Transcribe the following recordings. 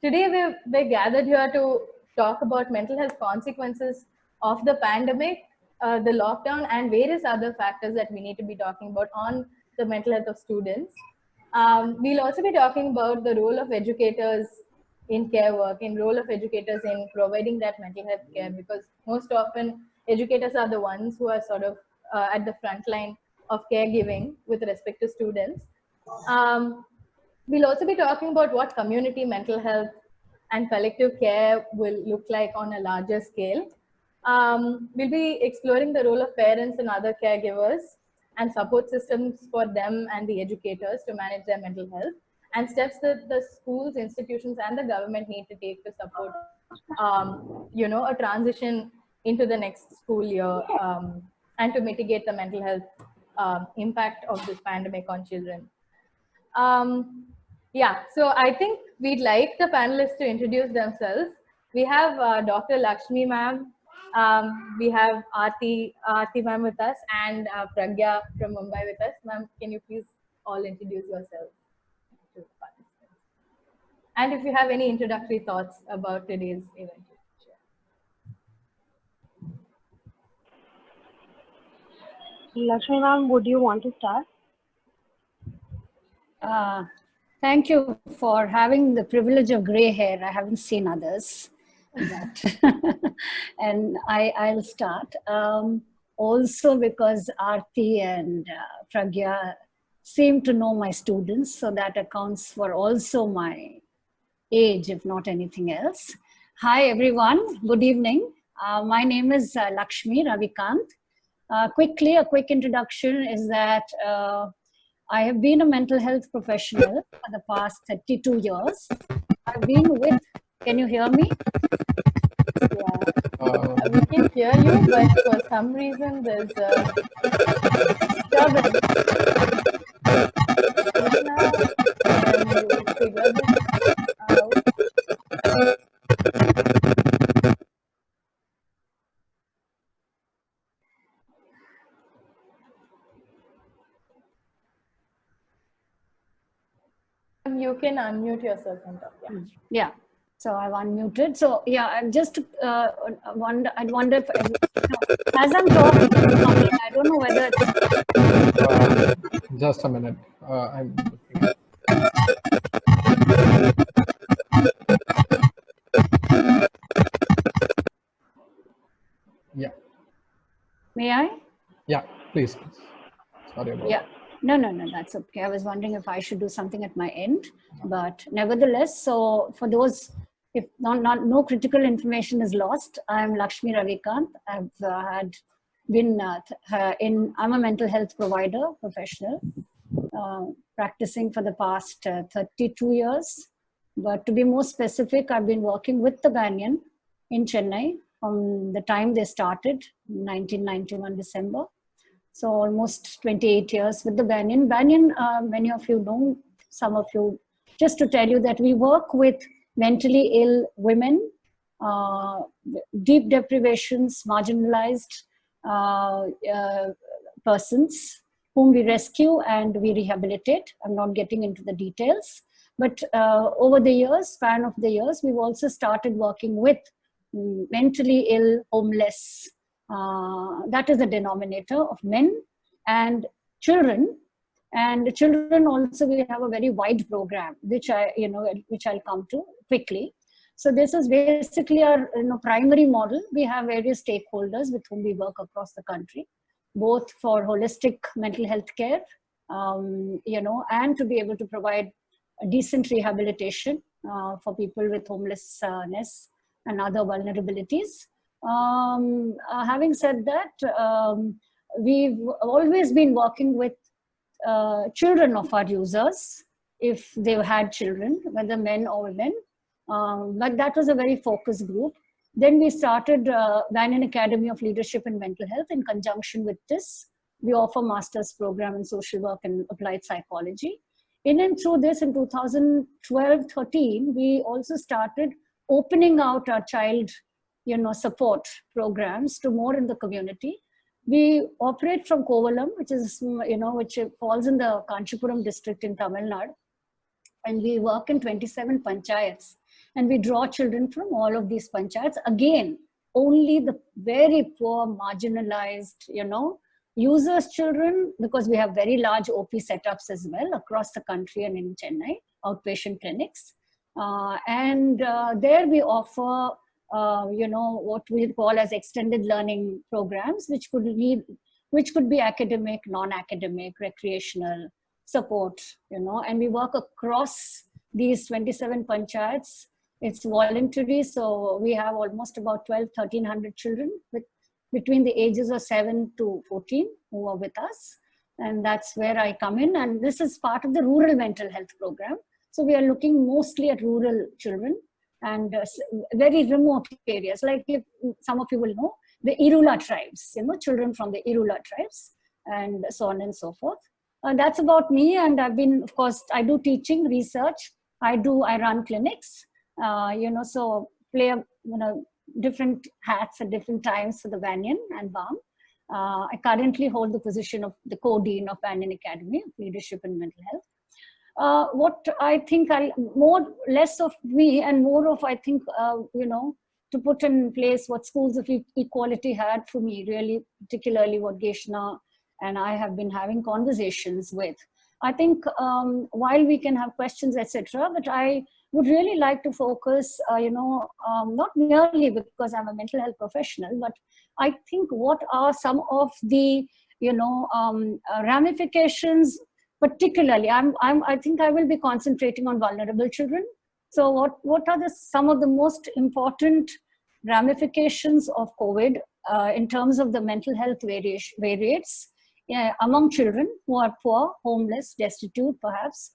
Today we're gathered here to talk about mental health consequences of the pandemic, the lockdown, and various other factors that we need to be talking about on the mental health of students. We'll also be talking about the role of educators in care work, in role of educators in providing that mental health care, because most often educators are the ones who are sort of at the front line of caregiving with respect to students. Um, we'll also be talking about what community mental health and collective care will look like on a larger scale. We'll be exploring the role of parents and other caregivers and support systems for them and the educators to manage their mental health, and steps that the schools, institutions, and the government need to take to support, a transition into the next school year, and to mitigate the mental health impact of this pandemic on children. Yeah, so I think we'd like the panelists to introduce themselves. We have Dr. Lakshmi ma'am, we have Aarti ma'am with us, and Pragya from Mumbai with us. Ma'am, can you please all introduce yourselves to the participants? And if you have any introductory thoughts about today's event. Lakshmi ma'am, would you want to start? Thank you for having the privilege of gray hair. I haven't seen others. And I'll start. Also because Aarti and Pragya seem to know my students, so that accounts for also my age, if not anything else. Hi everyone, good evening. My name is Lakshmi Ravikant. Quickly, a quick introduction is that I have been a mental health professional for the past 32 years. I've been with, can you hear me? Yeah. We can hear you, but for some reason there's a disturbance. And we'll figure this out. You can unmute yourself and talk. Yeah. Yeah. So I've unmuted. So yeah, I'm just I wonder if, as I'm talking, I don't know whether it's... just a minute. I'm looking. Yeah. May I? Yeah, please. Sorry about that. No, that's okay. I was wondering if I should do something at my end, but nevertheless, so for those, if no critical information is lost, I'm Lakshmi Ravikant. I've I'm a mental health provider, professional, practicing for the past 32 years. But to be more specific, I've been working with the Banyan in Chennai from the time they started, 1991 December. So almost 28 years with the Banyan. Banyan, many of you know, some of you, just to tell you that we work with mentally ill women, deep deprivations, marginalized persons whom we rescue and we rehabilitate. I'm not getting into the details, but over the years, span of the years, we've also started working with mentally ill, homeless. That is the denominator of men and children. And children also, we have a very wide program, which I'll come to quickly. So this is basically our primary model. We have various stakeholders with whom we work across the country, both for holistic mental health care, and to be able to provide a decent rehabilitation for people with homelessness and other vulnerabilities. Having said that, we've always been working with children of our users, if they've had children, whether men or women. But that was a very focused group. Then we started Banyan Academy of Leadership and Mental Health. In conjunction with this, we offer master's program in social work and applied psychology. In and through this, in 2012-13, we also started opening out our child support programs to more in the community. We operate from Kovalam, which is, which falls in the Kanchipuram district in Tamil Nadu. And we work in 27 panchayats. and we draw children from all of these panchayats. Again, only the very poor, marginalized, users' children, because we have very large OP setups as well across the country and in Chennai, outpatient clinics. There we offer, what we call as extended learning programs, which could be academic, non-academic, recreational support, and we work across these 27 panchayats. It's voluntary, so we have almost about 1,300 children between the ages of 7 to 14 who are with us. And that's where I come in. And this is part of the rural mental health program. So we are looking mostly at rural children and very remote areas. Like if some of you will know, the Irula tribes, children from the Irula tribes and so on and so forth. That's about me. And I've been, of course, I do teaching, research. I run clinics, so play, different hats at different times for the Banyan and BAM. I currently hold the position of the co-dean of Banyan Academy of Leadership and Mental Health. What I think less of me and more of, I think, to put in place what Schools of Equality had for me, really, particularly what Geshna and I have been having conversations with. I think while we can have questions, etc., but I would really like to focus, not merely because I'm a mental health professional, but I think what are some of the, ramifications, particularly, I think I will be concentrating on vulnerable children. So what are some of the most important ramifications of COVID in terms of the mental health variates among children who are poor, homeless, destitute, perhaps,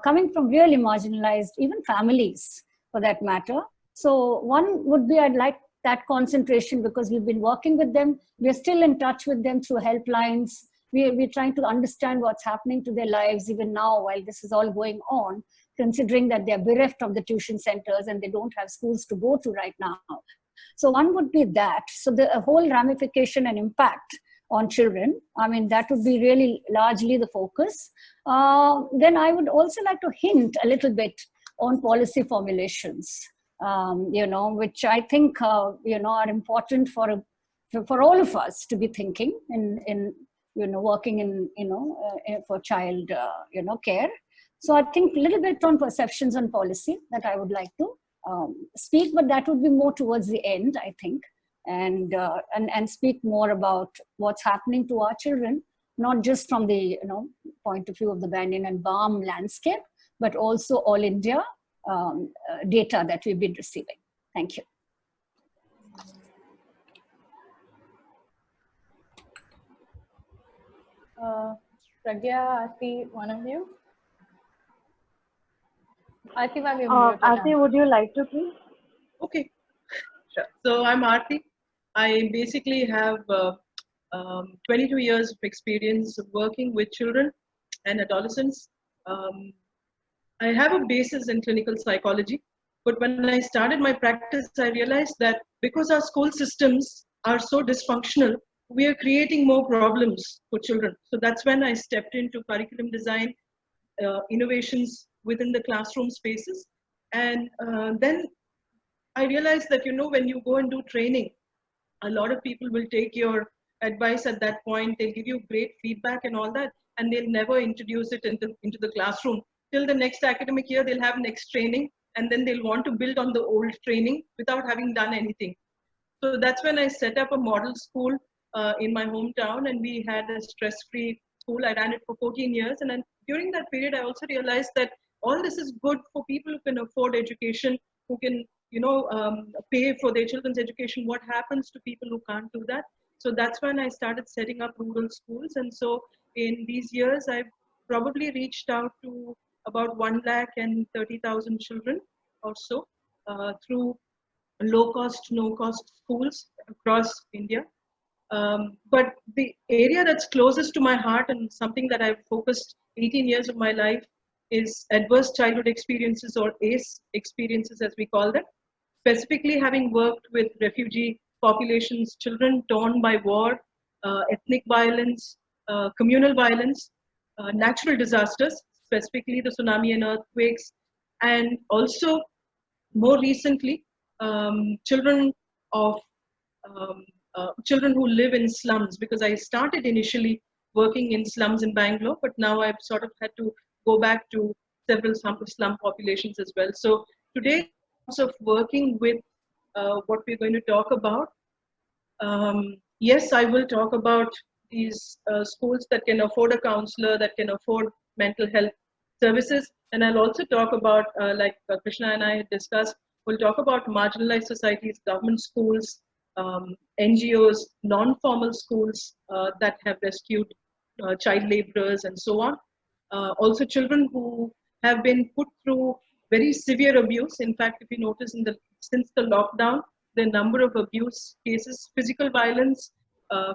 coming from really marginalized, even families for that matter. So one would be, I'd like that concentration because we've been working with them. We're still in touch with them through helplines. We're trying to understand what's happening to their lives even now while this is all going on, considering that they're bereft of the tuition centers and they don't have schools to go to right now. So one would be that. So the whole ramification and impact on children, I mean, that would be really largely the focus. Then I would also like to hint a little bit on policy formulations, which I think, are important for all of us to be thinking in working in, for child, care. So I think a little bit on perceptions and policy that I would like to speak, but that would be more towards the end, I think. And speak more about what's happening to our children, not just from the point of view of the Banyan and BAM landscape, but also all India data that we've been receiving. Thank you. Pragya, Aarti, one of you? Aarti, ma'am, you're muted. Aarti, would you like to please? Okay, sure. So I'm Aarti. I basically have 22 years of experience of working with children and adolescents. I have a basis in clinical psychology, but when I started my practice, I realized that because our school systems are so dysfunctional, we are creating more problems for children. So that's when I stepped into curriculum design, innovations within the classroom spaces. And then I realized that, when you go and do training, a lot of people will take your advice at that point. They'll give you great feedback and all that, and they'll never introduce it into the classroom. Till the next academic year, they'll have next training, and then they'll want to build on the old training without having done anything. So that's when I set up a model school in my hometown, and we had a stress-free school. I ran it for 14 years. And then during that period, I also realized that all this is good for people who can afford education, who can pay for their children's education. What happens to people who can't do that? So that's when I started setting up rural schools. And so in these years, I've probably reached out to about 130,000 children or so through low-cost, no-cost schools across India. But the area that's closest to my heart and something that I've focused 18 years of my life is adverse childhood experiences, or ACE experiences as we call them. Specifically having worked with refugee populations, children torn by war, ethnic violence, communal violence, natural disasters, specifically the tsunami and earthquakes, and also more recently, children of children who live in slums, because I started initially working in slums in Bangalore, but now I've sort of had to go back to several slum populations as well. So today, in terms of working with what we're going to talk about, yes, I will talk about these schools that can afford a counselor, that can afford mental health services. And I'll also talk about, like Krishna and I had discussed, we'll talk about marginalized societies, government schools, NGOs, non-formal schools that have rescued child laborers and so on. Also children who have been put through very severe abuse. In fact, if you notice since the lockdown, the number of abuse cases, physical violence,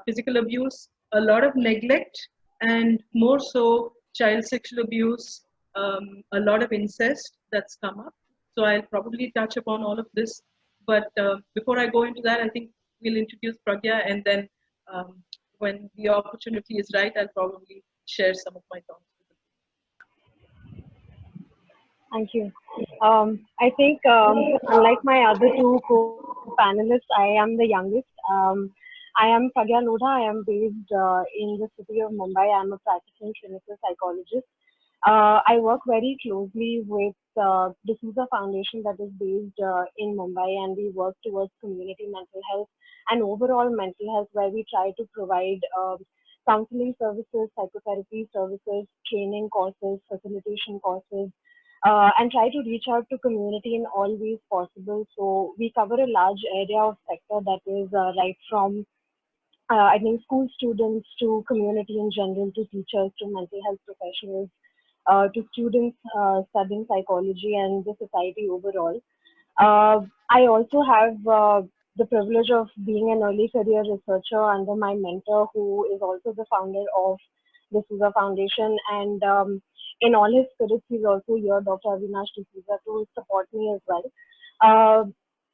physical abuse, a lot of neglect, and more so child sexual abuse, a lot of incest that's come up. So I'll probably touch upon all of this. But before I go into that, I think we'll introduce Pragya, and then when the opportunity is right, I'll probably share some of my thoughts. Thank you. I think, unlike my other two co-panelists, I am the youngest. I am Pragya Lodha. I am based in the city of Mumbai. I am a practicing clinical psychologist. I work very closely with D'Souza Foundation that is based in Mumbai, and we work towards community mental health and overall mental health, where we try to provide counseling services, psychotherapy services, training courses, facilitation courses, and try to reach out to community in all ways possible. So we cover a large area of sector that is right from I think school students to community in general, to teachers, to mental health professionals, to students studying psychology and the society overall. I also have the privilege of being an early career researcher under my mentor, who is also the founder of the D'Souza Foundation. And in all his spirits, he's also here, Dr. Avinash D'Souza, to support me as well. Uh,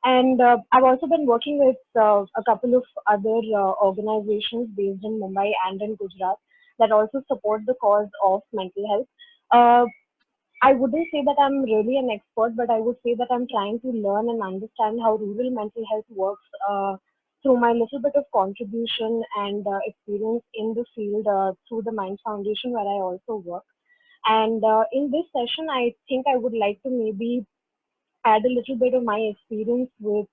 and I've also been working with a couple of other organizations based in Mumbai and in Gujarat that also support the cause of mental health. Uh, I wouldn't say that I'm really an expert, but I would say that I'm trying to learn and understand how rural mental health works through my little bit of contribution and experience in the field through the Mind Foundation, where I also work. And in this session, I think I would like to maybe add a little bit of my experience with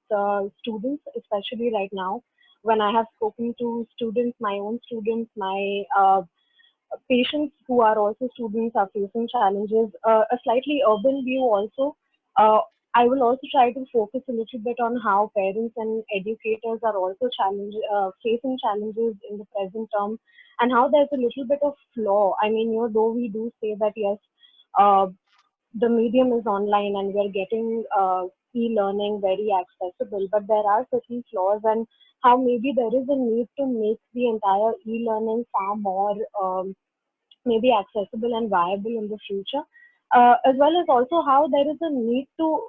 students, especially right now, when I have spoken to students, my own students, my patients who are also students are facing challenges. A slightly urban view also. Uh, I will also try to focus a little bit on how parents and educators are also facing challenges in the present term, and how there's a little bit of flaw. I mean, though we do say that yes, uh, the medium is online and we're getting e-learning very accessible, but there are certain flaws, and how maybe there is a need to make the entire e-learning far more maybe accessible and viable in the future, as well as also how there is a need to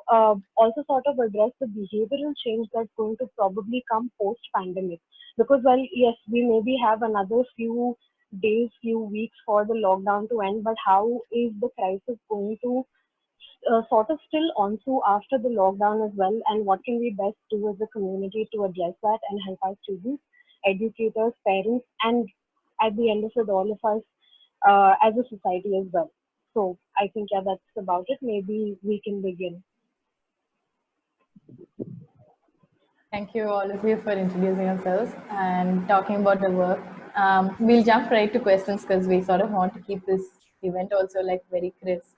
also sort of address the behavioral change that's going to probably come post-pandemic. Because, well, yes, we maybe have another few days, few weeks for the lockdown to end, but how is the crisis going to sort of still on through after the lockdown as well, and what can we best do as a community to address that and help our students, educators, parents, and at the end of it, all of us as a society as well. So I think, yeah, that's about it. Maybe we can begin. Thank you all of you for introducing yourselves and talking about the work. We'll jump right to questions because we sort of want to keep this event also like very crisp.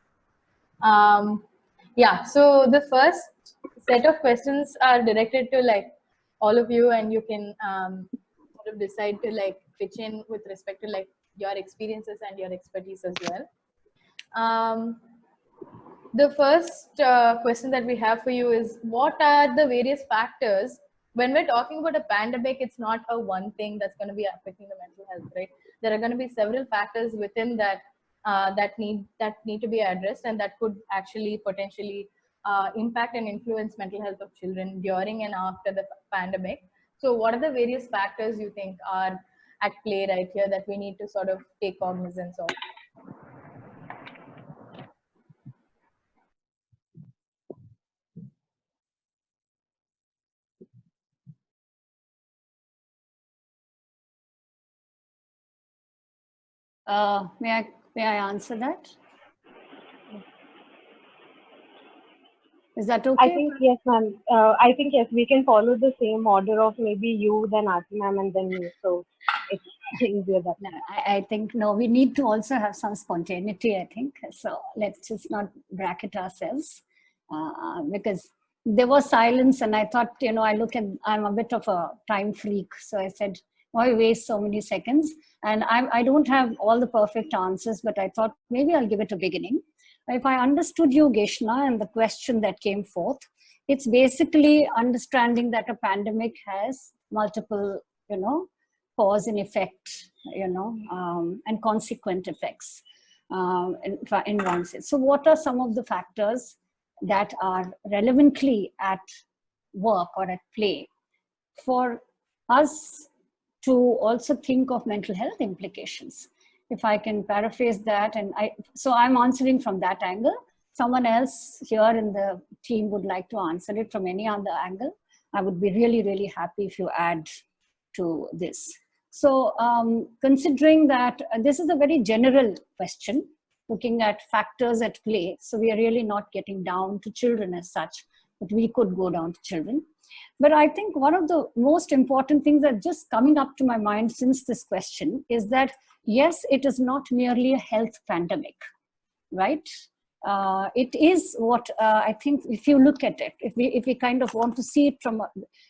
Yeah, so the first set of questions are directed to like all of you, and you can sort of decide to like pitch in with respect to like your experiences and your expertise as well. The first question that we have for you is, what are the various factors when we're talking about a pandemic? It's not a one thing that's going to be affecting the mental health, right? There are going to be several factors within that that need to be addressed, and that could actually potentially impact and influence mental health of children during and after the pandemic. So what are the various factors you think are at play right here that we need to sort of take cognizance of? May I answer that? Is that okay? I think yes, ma'am. I think yes, we can follow the same order of maybe you, then Aarti ma'am, and then me. So it's easier that way. No, I think no, we need to also have some spontaneity, I think. So let's just not bracket ourselves because there was silence and I thought, I'm a bit of a time freak. So I said, why waste so many seconds? And I don't have all the perfect answers, but I thought maybe I'll give it a beginning. If I understood you, Geshna, and the question that came forth, it's basically understanding that a pandemic has multiple, cause and effect, and consequent effects in one sense. So what are some of the factors that are relevantly at work or at play for us to also think of mental health implications? If I can paraphrase that, so I'm answering from that angle. Someone else here in the team would like to answer it from any other angle. I would be really, really happy if you add to this. So considering that this is a very general question, looking at factors at play, so we are really not getting down to children as such, but we could go down to children. But I think one of the most important things that just coming up to my mind since this question is that, yes, it is not merely a health pandemic, right? It is what I think if you look at it, if we kind of want to see it from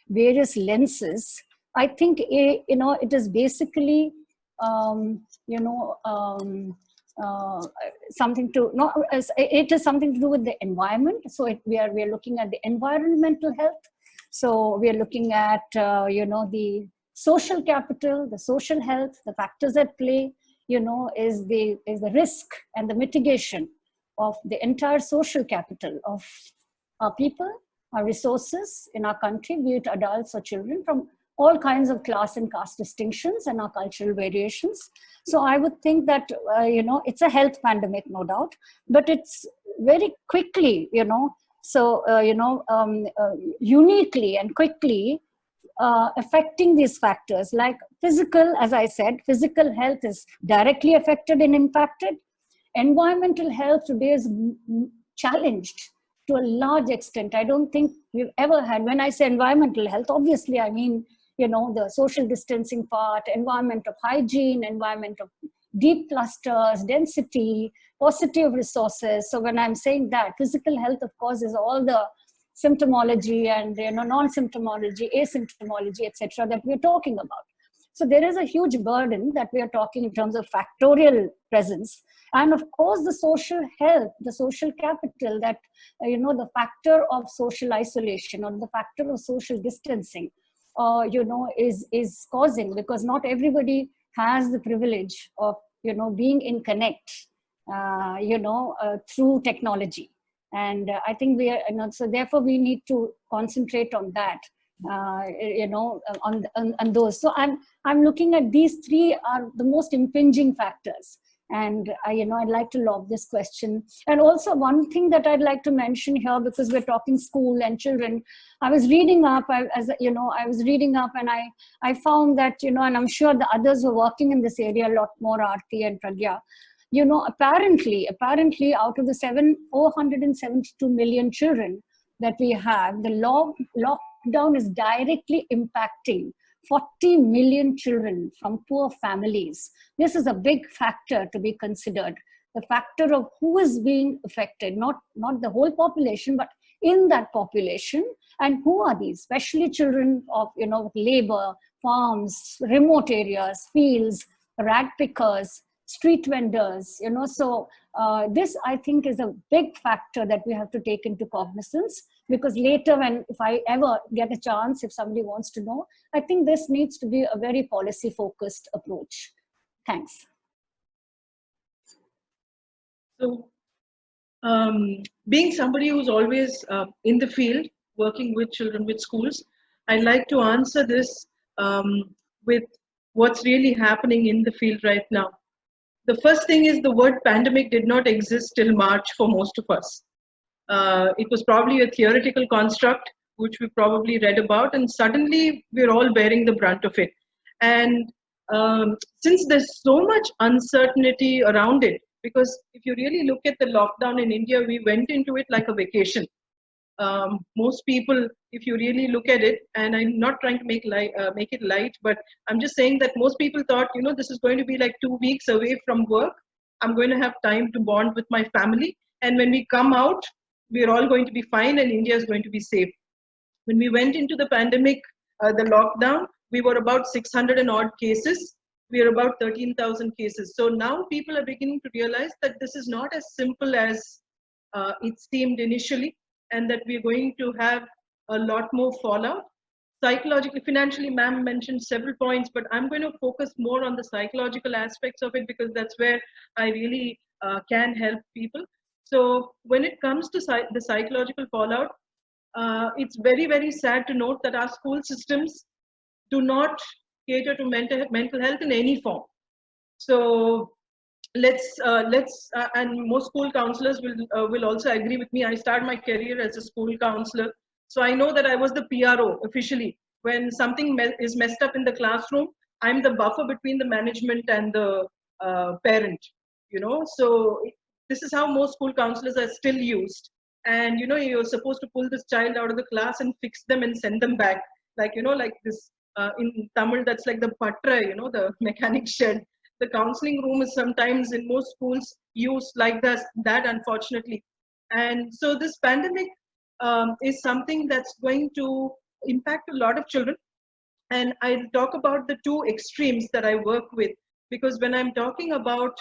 various lenses, I think, it is basically, something to, it is something to do with the environment. So we are looking at the environmental health. So we are looking at, the social capital, the social health, the factors at play, is the risk and the mitigation of the entire social capital of our people, our resources in our country, be it adults or children, from all kinds of class and caste distinctions and our cultural variations. So I would think that, it's a health pandemic, no doubt, but it's very quickly, uniquely and quickly affecting these factors like physical, as I said, physical health is directly affected and impacted. Environmental health today is challenged to a large extent. I don't think we've ever had, when I say environmental health, obviously I mean, the social distancing part, environment of hygiene, environment of deep clusters, density, paucity of resources. So when I'm saying that, physical health, of course, is all the symptomology and non-symptomology, asymptomology, etc., that we're talking about. So there is a huge burden that we are talking in terms of factorial presence. And of course, the social health, the social capital, that, the factor of social isolation or the factor of social distancing, is causing, because not everybody has the privilege of, being in connect, through technology. And I think we are, so therefore we need to concentrate on that, on those. So I'm looking at these three are the most impinging factors. And I'd like to lob this question. And also one thing that I'd like to mention here, because we're talking school and children, I was reading up, and I found that, and I'm sure the others who are working in this area a lot more, Aarti and Pragya, apparently out of the 472 million children that we have, the lockdown is directly impacting 40 million children from poor families. This is a big factor to be considered. The factor of who is being affected, not the whole population, but in that population. And who are these? Especially children of, labor, farms, remote areas, fields, rag pickers, street vendors, so this I think is a big factor that we have to take into cognizance, because later if I ever get a chance, if somebody wants to know, I think this needs to be a very policy focused approach. Thanks. So being somebody who's always in the field, working with children, with schools, I'd like to answer this with what's really happening in the field right now. The first thing is the word pandemic did not exist till March for most of us. It was probably a theoretical construct, which we probably read about, and suddenly we're all bearing the brunt of it. And since there's so much uncertainty around it, because if you really look at the lockdown in India, we went into it like a vacation. Most people, if you really look at it, and I'm not trying to make it light, but I'm just saying that most people thought, this is going to be like 2 weeks away from work. I'm going to have time to bond with my family. And when we come out, we're all going to be fine and India is going to be safe. When we went into the pandemic, the lockdown, we were about 600 and odd cases. We are about 13,000 cases. So now people are beginning to realize that this is not as simple as it seemed initially, and that we're going to have a lot more fallout. Psychologically, financially, ma'am mentioned several points, but I'm going to focus more on the psychological aspects of it because that's where I really can help people. So when it comes to the psychological fallout, it's very, very sad to note that our school systems do not cater to mental health in any form. So and most school counselors will also agree with me. I started my career as a school counselor, so I know that I was the PRO officially. When something is messed up in the classroom, I'm the buffer between the management and the parent. So this is how most school counselors are still used. And you're supposed to pull this child out of the class and fix them and send them back, like this in Tamil, that's like the patra, the mechanic shed. The counseling room is sometimes in most schools used like that, unfortunately. And so this pandemic is something that's going to impact a lot of children. And I'll talk about the two extremes that I work with, because when I'm talking about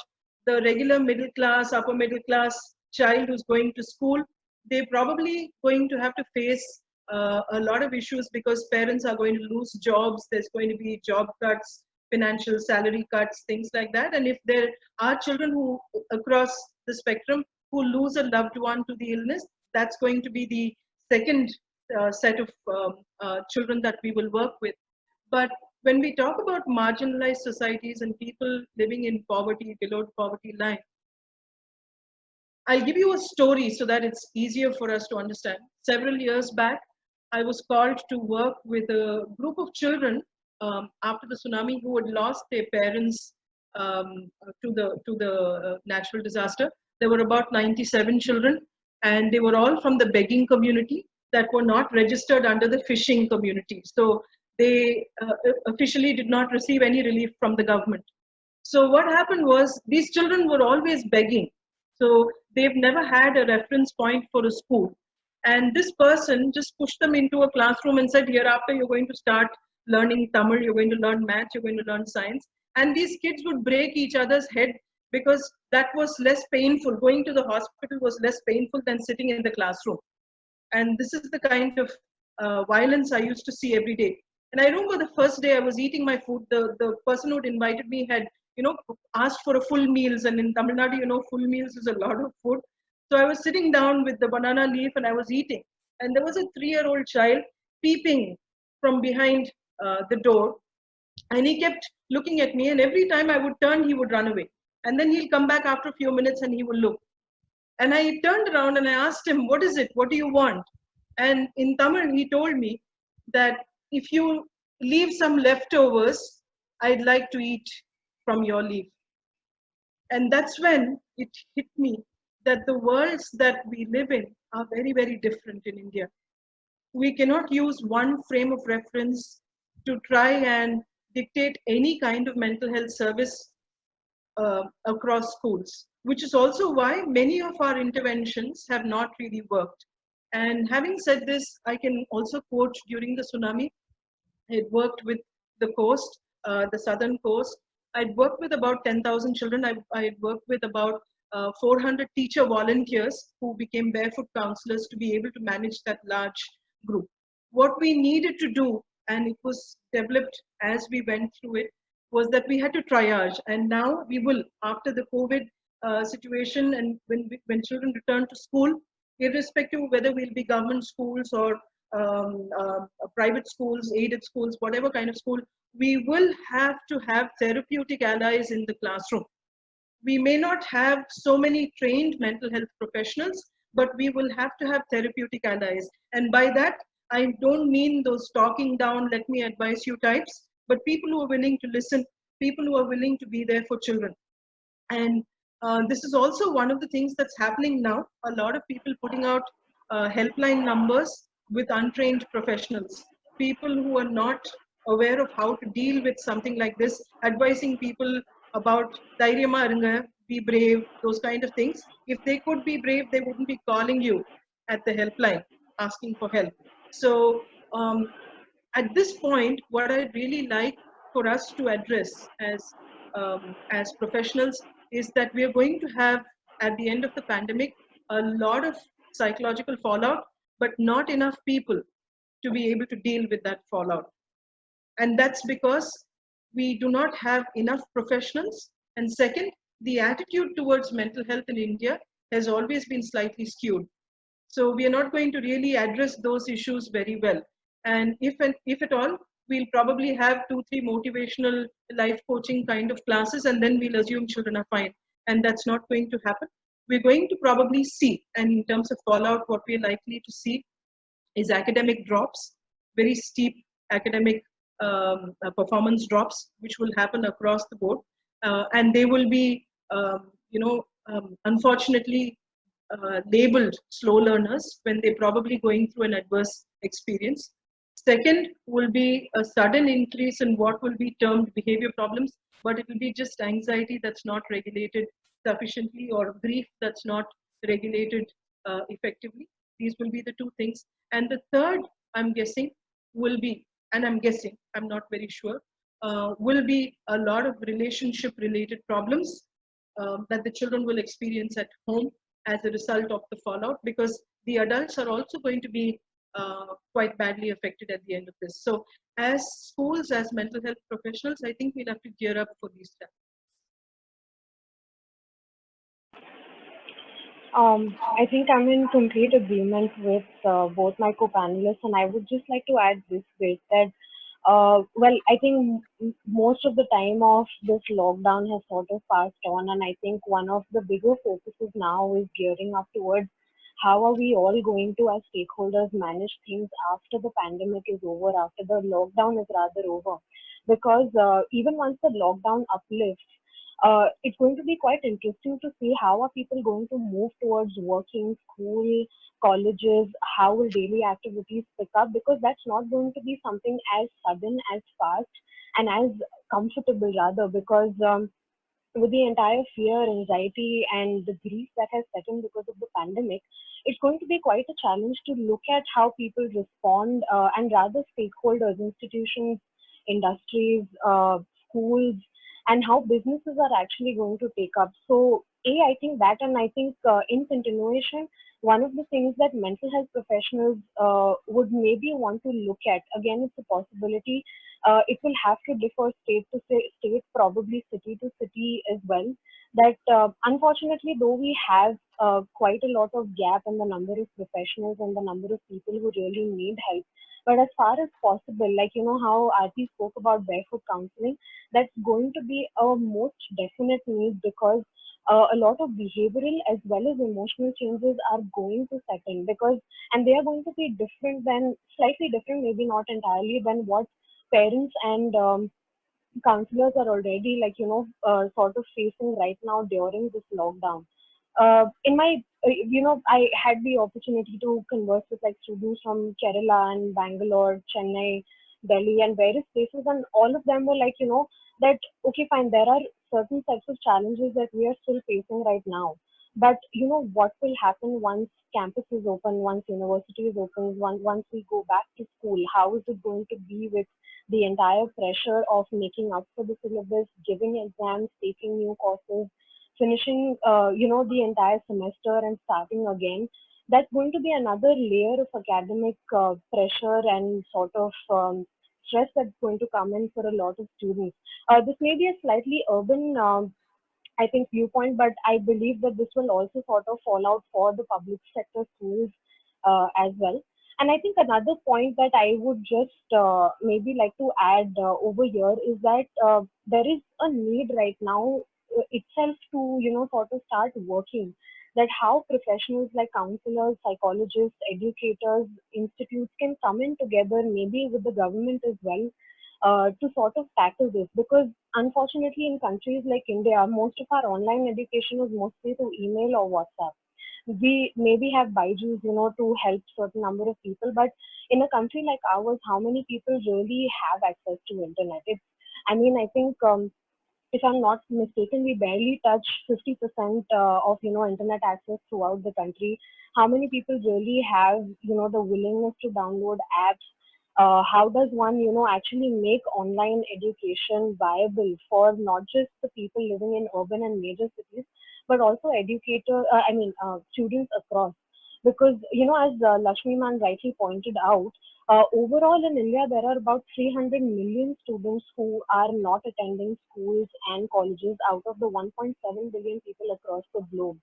the regular middle class, upper middle class child who's going to school, they're probably going to have to face a lot of issues because parents are going to lose jobs. There's going to be job cuts, financial salary cuts, things like that. And if there are children who across the spectrum who lose a loved one to the illness, that's going to be the second set of children that we will work with. But when we talk about marginalized societies and people living in poverty, below the poverty line, I'll give you a story so that it's easier for us to understand. Several years back, I was called to work with a group of children after the tsunami who had lost their parents to the natural disaster. There were about 97 children, and they were all from the begging community that were not registered under the fishing community. So they officially did not receive any relief from the government. So what happened was these children were always begging. So they've never had a reference point for a school. And this person just pushed them into a classroom and said, hereafter you're going to start learning Tamil, you're going to learn math, you're going to learn science. And these kids would break each other's head because that was less painful. Going to the hospital was less painful than sitting in the classroom. And this is the kind of violence I used to see every day. And I remember the first day I was eating my food, the person who had invited me had, asked for a full meals. And in Tamil Nadu, full meals is a lot of food. So I was sitting down with the banana leaf and I was eating. And there was a 3-year-old child peeping from behind the door. And he kept looking at me. And every time I would turn, he would run away. And then he'll come back after a few minutes and he will look. And I turned around and I asked him, what is it? What do you want? And in Tamil, he told me that if you leave some leftovers, I'd like to eat from your leaf. And that's when it hit me that the worlds that we live in are very, very different in India. We cannot use one frame of reference to try and dictate any kind of mental health service across schools, which is also why many of our interventions have not really worked. And having said this, I can also quote during the tsunami, I had worked with the coast, the southern coast. I'd worked with about 10,000 children. I had worked with about 400 teacher volunteers who became barefoot counselors to be able to manage that large group. What we needed to do, and it was developed as we went through it, was that we had to triage. And now we will, after the COVID situation and when children return to school, irrespective of whether we'll be government schools or private schools, aided schools, whatever kind of school, we will have to have therapeutic allies in the classroom. We may not have so many trained mental health professionals, but we will have to have therapeutic allies. And by that, I don't mean those talking down, let me advise you types, but people who are willing to listen, people who are willing to be there for children. And this is also one of the things that's happening now. A lot of people putting out helpline numbers with untrained professionals, people who are not aware of how to deal with something like this, advising people about "Dhairiyama irunga, be brave," those kind of things. If they could be brave, they wouldn't be calling you at the helpline asking for help. So at this point, what I'd really like for us to address as professionals is that we are going to have, at the end of the pandemic, a lot of psychological fallout, but not enough people to be able to deal with that fallout. And that's because we do not have enough professionals. And second, the attitude towards mental health in India has always been slightly skewed. So we are not going to really address those issues very well. And if at all, we'll probably have 2-3 motivational life coaching kind of classes, and then we'll assume children are fine. And that's not going to happen. We're going to probably see, and in terms of fallout, what we're likely to see is academic drops, very steep academic performance drops, which will happen across the board. And they will be, unfortunately, labeled slow learners when they're probably going through an adverse experience. Second will be a sudden increase in what will be termed behavior problems, but it will be just anxiety that's not regulated sufficiently, or grief that's not regulated effectively. These will be the two things. And the third, I'm guessing, will be, and I'm guessing, I'm not very sure, will be a lot of relationship related problems that the children will experience at home as a result of the fallout, because the adults are also going to be quite badly affected at the end of this. So as schools, as mental health professionals, I think we'll have to gear up for these steps. I think I'm in complete agreement with both my co-panelists, and I would just like to add this bit that, well, I think most of the time of this lockdown has sort of passed on, and I think one of the bigger focuses now is gearing up towards how are we all going to, as stakeholders, manage things after the pandemic is over, after the lockdown is rather over. Because even once the lockdown uplifts, it's going to be quite interesting to see how are people going to move towards working, school, colleges, how will daily activities pick up, because that's not going to be something as sudden, as fast, and as comfortable rather, because with the entire fear, anxiety, and the grief that has set in because of the pandemic, it's going to be quite a challenge to look at how people respond, and rather stakeholders, institutions, industries, schools, and how businesses are actually going to take up. So, I think that, and I think in continuation, one of the things that mental health professionals would maybe want to look at, again, it's a possibility. It will have to differ state to state, probably city to city as well. That unfortunately, though we have quite a lot of gap in the number of professionals and the number of people who really need help, but as far as possible, like how Aarti spoke about barefoot counseling, that's going to be a most definite need, because a lot of behavioral as well as emotional changes are going to set in, because, and they are going to be different than, slightly different, maybe not entirely, than what parents and counselors are already sort of facing right now during this lockdown. In my, I had the opportunity to converse with like students from Kerala and Bangalore, Chennai, Delhi, and various places, and all of them were like, that okay, fine, there are certain types of challenges that we are still facing right now, but what will happen once campus is open, once university is open, once we go back to school? How is it going to be with the entire pressure of making up for the syllabus, giving exams, taking new courses, finishing, the entire semester and starting again? That's going to be another layer of academic pressure and sort of stress that's going to come in for a lot of students. This may be a slightly urban, I think, viewpoint, but I believe that this will also sort of fall out for the public sector schools as well. And I think another point that I would just maybe like to add over here is that there is a need right now itself to, sort of start working, that how professionals like counselors, psychologists, educators, institutes can come in together, maybe with the government as well, to sort of tackle this, because unfortunately in countries like India, most of our online education is mostly through email or WhatsApp. We maybe have Byju's, to help certain number of people, but in a country like ours, how many people really have access to internet? I think if I'm not mistaken, we barely touch 50% of internet access throughout the country. How many people really have the willingness to download apps? How does one actually make online education viable for not just the people living in urban and major cities, but also students across? Because as Lakshmi Man rightly pointed out, overall in India, there are about 300 million students who are not attending schools and colleges out of the 1.7 billion people across the globe.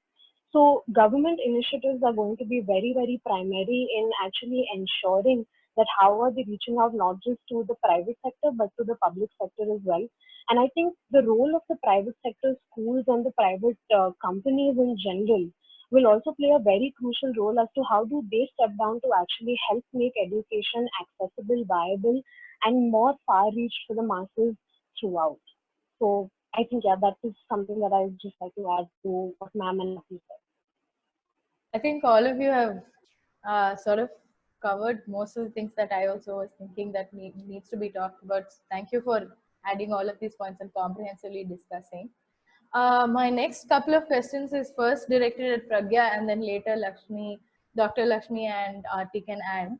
So government initiatives are going to be very, very primary in actually ensuring that how are they reaching out not just to the private sector, but to the public sector as well. And I think the role of the private sector schools and the private companies in general will also play a very crucial role as to how do they step down to actually help make education accessible, viable, and more far-reach for the masses throughout. So I think, yeah, that is something that I would just like to add to what ma'am and Nafi said. I think all of you have sort of covered most of the things that I also was thinking that needs to be talked about. Thank you for adding all of these points and comprehensively discussing. My next couple of questions is first directed at Pragya and then later Lakshmi, Dr. Lakshmi and Arti can add.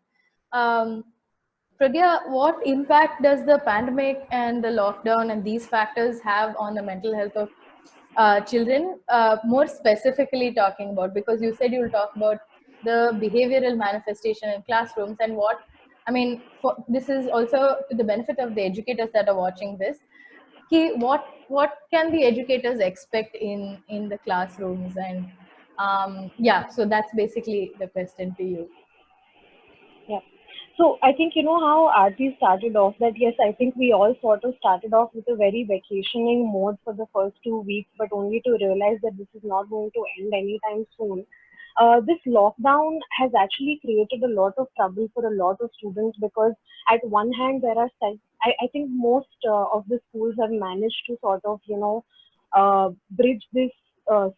Pragya, what impact does the pandemic and the lockdown and these factors have on the mental health of children? More specifically talking about, because you said you'll talk about the behavioral manifestation in classrooms and this is also to the benefit of the educators that are watching this. What can the educators expect in the classrooms and so that's basically the question to you. Yeah. So I think how Aarti started off, that yes, I think we all sort of started off with a very vacationing mode for the first 2 weeks, but only to realize that this is not going to end anytime soon. This lockdown has actually created a lot of trouble for a lot of students, because at one hand there are I think most of the schools have managed to sort of bridge this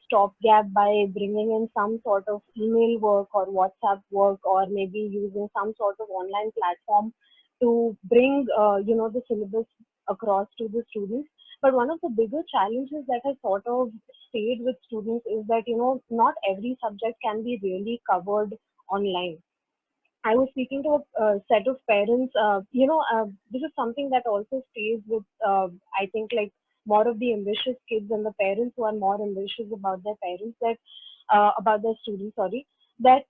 stopgap by bringing in some sort of email work or WhatsApp work, or maybe using some sort of online platform to bring the syllabus across to the students. But one of the bigger challenges that has sort of stayed with students is that not every subject can be really covered online. I was speaking to a set of parents. This is something that also stays with, I think, like more of the ambitious kids and the parents who are more ambitious about their parents, that about their students. Sorry, that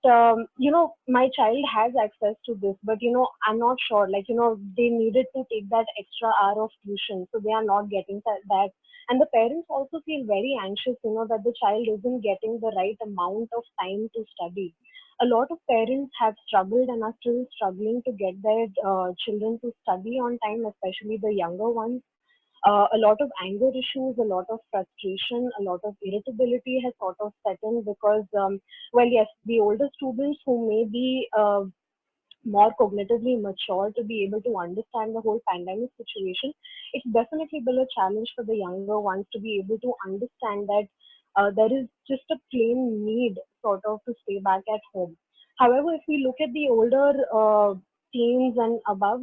my child has access to this, but I'm not sure. Like they needed to take that extra hour of tuition, so they are not getting that. And the parents also feel very anxious, that the child isn't getting the right amount of time to study. A lot of parents have struggled and are still struggling to get their children to study on time, especially the younger ones. A lot of anger issues, a lot of frustration, a lot of irritability has sort of set in, because, well, yes, the older students who may be more cognitively mature to be able to understand the whole pandemic situation, it's definitely been a challenge for the younger ones to be able to understand that there is just a plain need sort of to stay back at home. However, if we look at the older teens and above,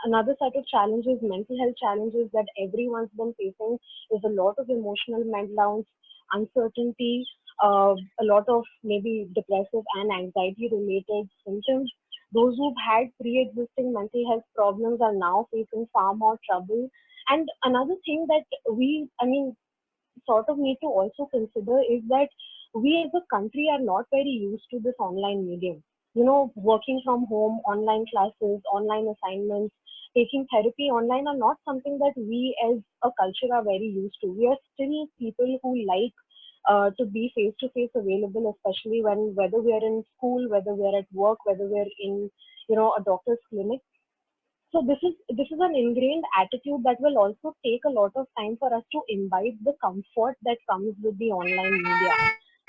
another set of challenges, mental health challenges that everyone's been facing, is a lot of emotional meltdowns, uncertainty, a lot of maybe depressive and anxiety related symptoms. Those who've had pre-existing mental health problems are now facing far more trouble. And another thing that sort of need to also consider is that we as a country are not very used to this online medium. Working from home, online classes, online assignments, taking therapy online are not something that we as a culture are very used to. We are still people who like to be face to face available, especially whether we are in school, whether we are at work, whether we are in a doctor's clinic. So this is an ingrained attitude that will also take a lot of time for us to imbibe the comfort that comes with the online media,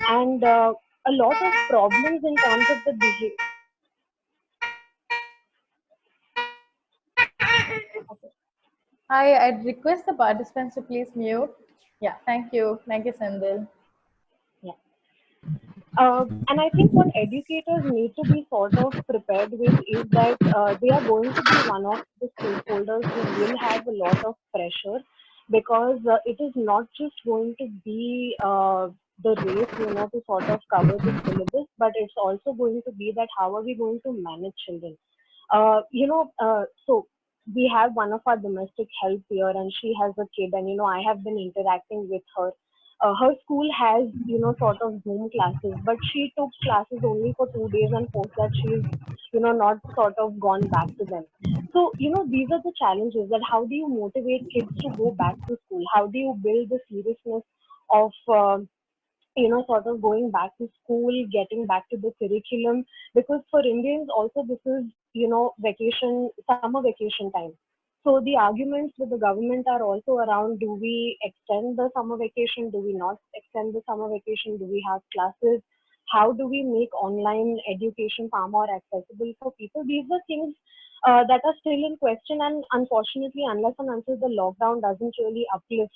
and a lot of problems in terms of the behavior. Hi, I'd request the participants to please mute. Yeah, thank you. Thank you, Sandil. Yeah. And I think what educators need to be sort of prepared with is that they are going to be one of the stakeholders who will have a lot of pressure, because it is not just going to be the race, to sort of cover the syllabus, but it's also going to be that how are we going to manage children. So we have one of our domestic help here, and she has a kid, and I have been interacting with her. Her school has, sort of Zoom classes, but she took classes only for 2 days, and post that she's, not sort of gone back to them. So, these are the challenges, that how do you motivate kids to go back to school? How do you build the seriousness of, sort of going back to school, getting back to the curriculum? Because for Indians also, this is, vacation, summer vacation time. So the arguments with the government are also around, do we extend the summer vacation? Do we not extend the summer vacation? Do we have classes? How do we make online education far more accessible for people? These are things that are still in question, and unfortunately, unless and until the lockdown doesn't really uplift,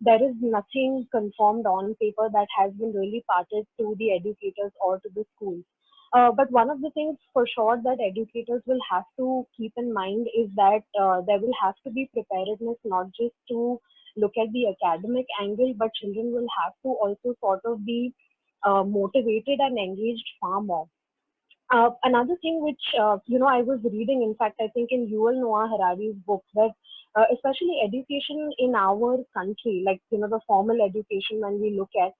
there is nothing confirmed on paper that has been really parted to the educators or to the schools. But one of the things for sure that educators will have to keep in mind is that there will have to be preparedness, not just to look at the academic angle, but children will have to also sort of be motivated and engaged far more. Another thing which I was reading, in fact, I think in Yuval Noah Harari's book, that especially education in our country, like the formal education when we look at,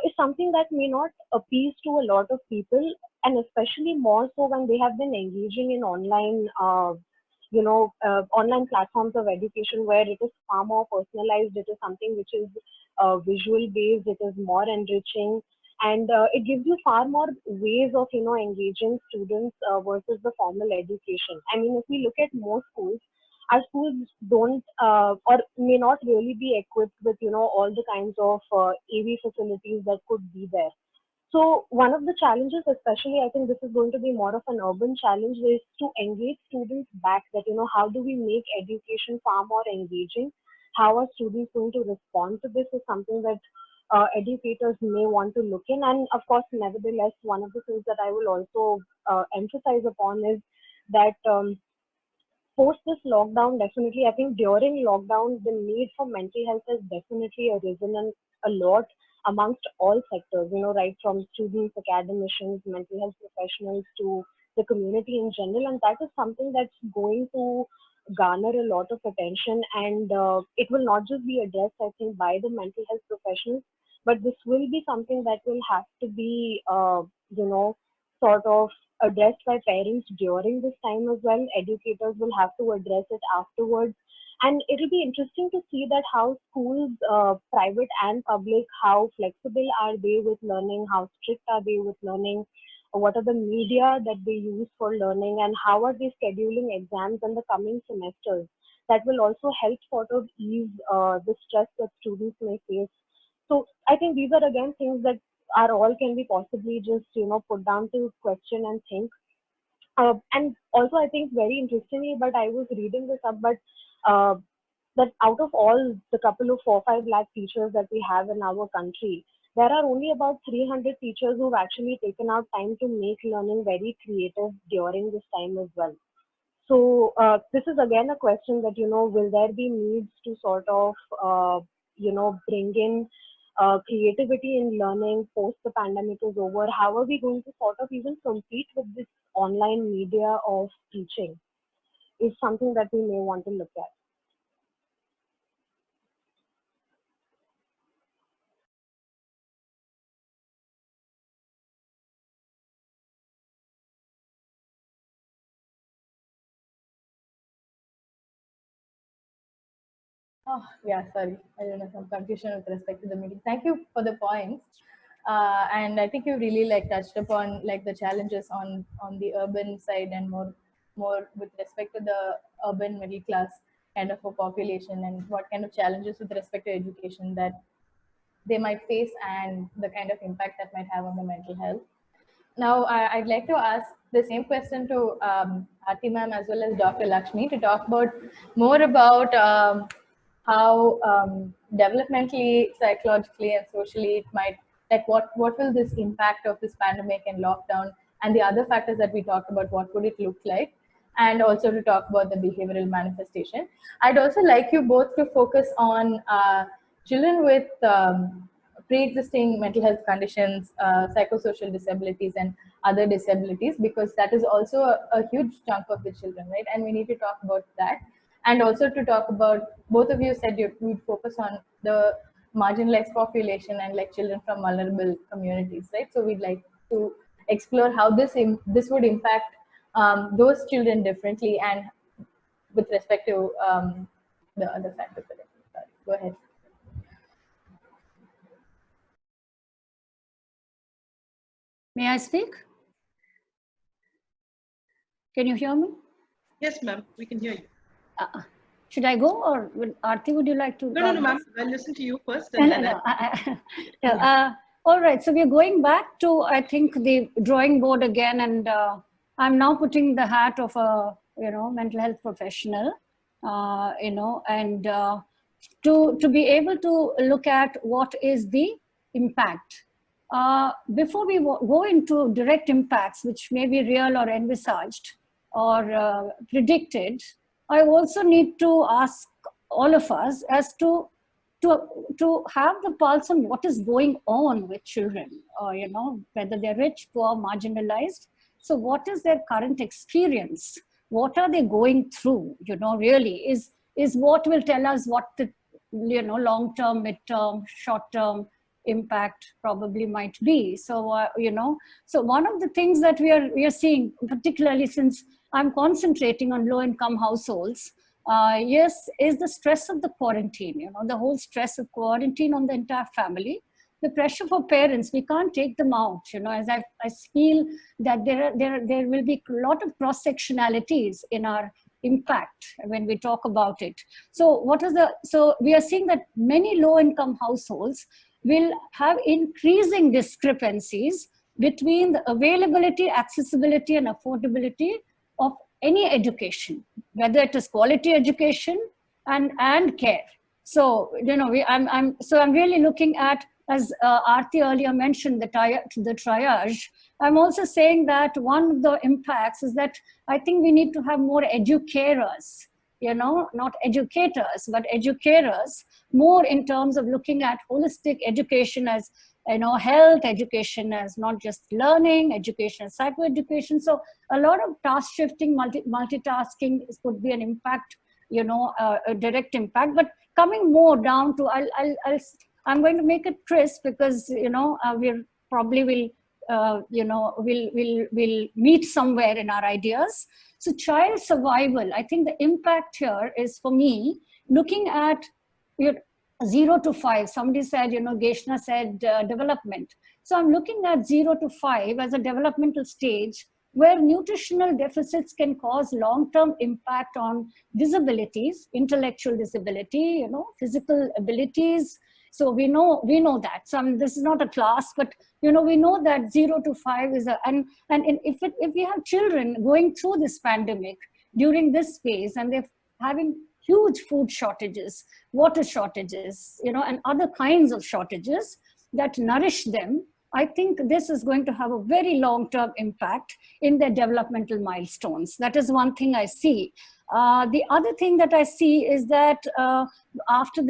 is something that may not appeal to a lot of people, and especially more so when they have been engaging in online, online platforms of education where it is far more personalized. It is something which is visual based. It is more enriching, and it gives you far more ways of engaging students versus the formal education. I mean, if we look at most schools, our schools don't or may not really be equipped with all the kinds of AV facilities that could be there. So one of the challenges, especially, I think this is going to be more of an urban challenge, is to engage students back. That how do we make education far more engaging? How are students going to respond to this? Is something that educators may want to look in. And of course, nevertheless, one of the things that I will also emphasize upon is that post this lockdown, definitely, I think during lockdown, the need for mental health has definitely arisen a lot amongst all sectors, right from students, academicians, mental health professionals to the community in general. And that is something that's going to garner a lot of attention. And it will not just be addressed, I think, by the mental health professionals, but this will be something that will have to be, sort of addressed by parents during this time as well. Educators will have to address it afterwards. And it'll be interesting to see that how schools, private and public, how flexible are they with learning, how strict are they with learning, what are the media that they use for learning, and how are they scheduling exams in the coming semesters. That will also help sort of ease the stress that students may face. So I think these are again things that are all can be possibly just put down to question and think. And also I think very interestingly, but I was reading this up, but uh, that out of all the couple of 4-5 lakh teachers that we have in our country, there are only about 300 teachers who've actually taken out time to make learning very creative during this time as well. So this is again a question that, will there be needs to sort of, bring in creativity in learning post the pandemic is over? How are we going to sort of even compete with this online media of teaching is something that we may want to look at. Oh, yeah, sorry. I don't know, some confusion with respect to the meeting. Thank you for the points. And I think you really like touched upon like the challenges on the urban side and more with respect to the urban middle class kind of a population, and what kind of challenges with respect to education that they might face and the kind of impact that might have on the mental health. now I'd like to ask the same question to Aarti ma'am as well as Dr. Lakshmi to talk about more about how developmentally, psychologically, and socially it might, like what will this impact of this pandemic and lockdown and the other factors that we talked about, what would it look like? And also to talk about the behavioral manifestation. I'd also like you both to focus on children with pre-existing mental health conditions, psychosocial disabilities, and other disabilities, because that is also a huge chunk of the children, right? And we need to talk about that. And also to talk about, both of you said you would focus on the marginalized population and like children from vulnerable communities, right? So we'd like to explore how this would impact those children differently and with respect to the other factors. Go ahead. May I speak? Can you hear me? Yes, ma'am, we can hear you. Should I go, or Aarti, would you like to? No, ma'am. I'll listen to you first. And all right. So we're going back to, I think, the drawing board again, and I'm now putting the hat of a mental health professional, and to be able to look at what is the impact. Before we go into direct impacts, which may be real or envisaged or predicted, I also need to ask all of us as to have the pulse on what is going on with children, whether they're rich, poor, marginalized. So what is their current experience? What are they going through? Really is what will tell us what the long-term, mid-term, short-term impact probably might be. So so one of the things that we are seeing, particularly since I'm concentrating on low-income households, yes, is the stress of the quarantine. The whole stress of quarantine on the entire family, the pressure for parents. We can't take them out. As I feel that there will be a lot of cross-sectionalities in our impact when we talk about it. So so we are seeing that many low-income households will have increasing discrepancies between the availability, accessibility, and affordability of any education, whether it is quality education and care. So I'm really looking at, as Aarti earlier mentioned, the triage. I'm also saying that one of the impacts is that I think we need to have more educators, not educators, but educators, more in terms of looking at holistic education as, health education as not just learning, education as psychoeducation. So a lot of task shifting, multitasking could be an impact, a direct impact. But coming more down to, I'm going to make it crisp because, we'll probably will meet somewhere in our ideas. So child survival, I think the impact here is, for me, looking at 0 to 5. Somebody said, Geshna said development. So I'm looking at 0 to 5 as a developmental stage where nutritional deficits can cause long-term impact on disabilities, intellectual disability, physical abilities. So we know that. So this is not a class, but we know that 0 to 5 is and if we have children going through this pandemic during this phase and they're having huge food shortages, water shortages, and other kinds of shortages that nourish them, I think this is going to have a very long-term impact in their developmental milestones. That is one thing I see. The other thing that I see is that after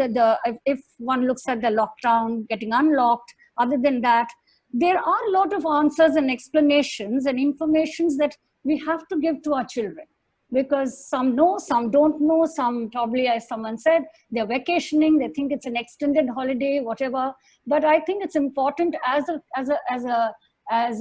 if one looks at the lockdown getting unlocked, other than that, there are a lot of answers and explanations and informations that we have to give to our children. Because some know, some don't know, some probably, as someone said, they're vacationing, they think it's an extended holiday, whatever. But I think it's important as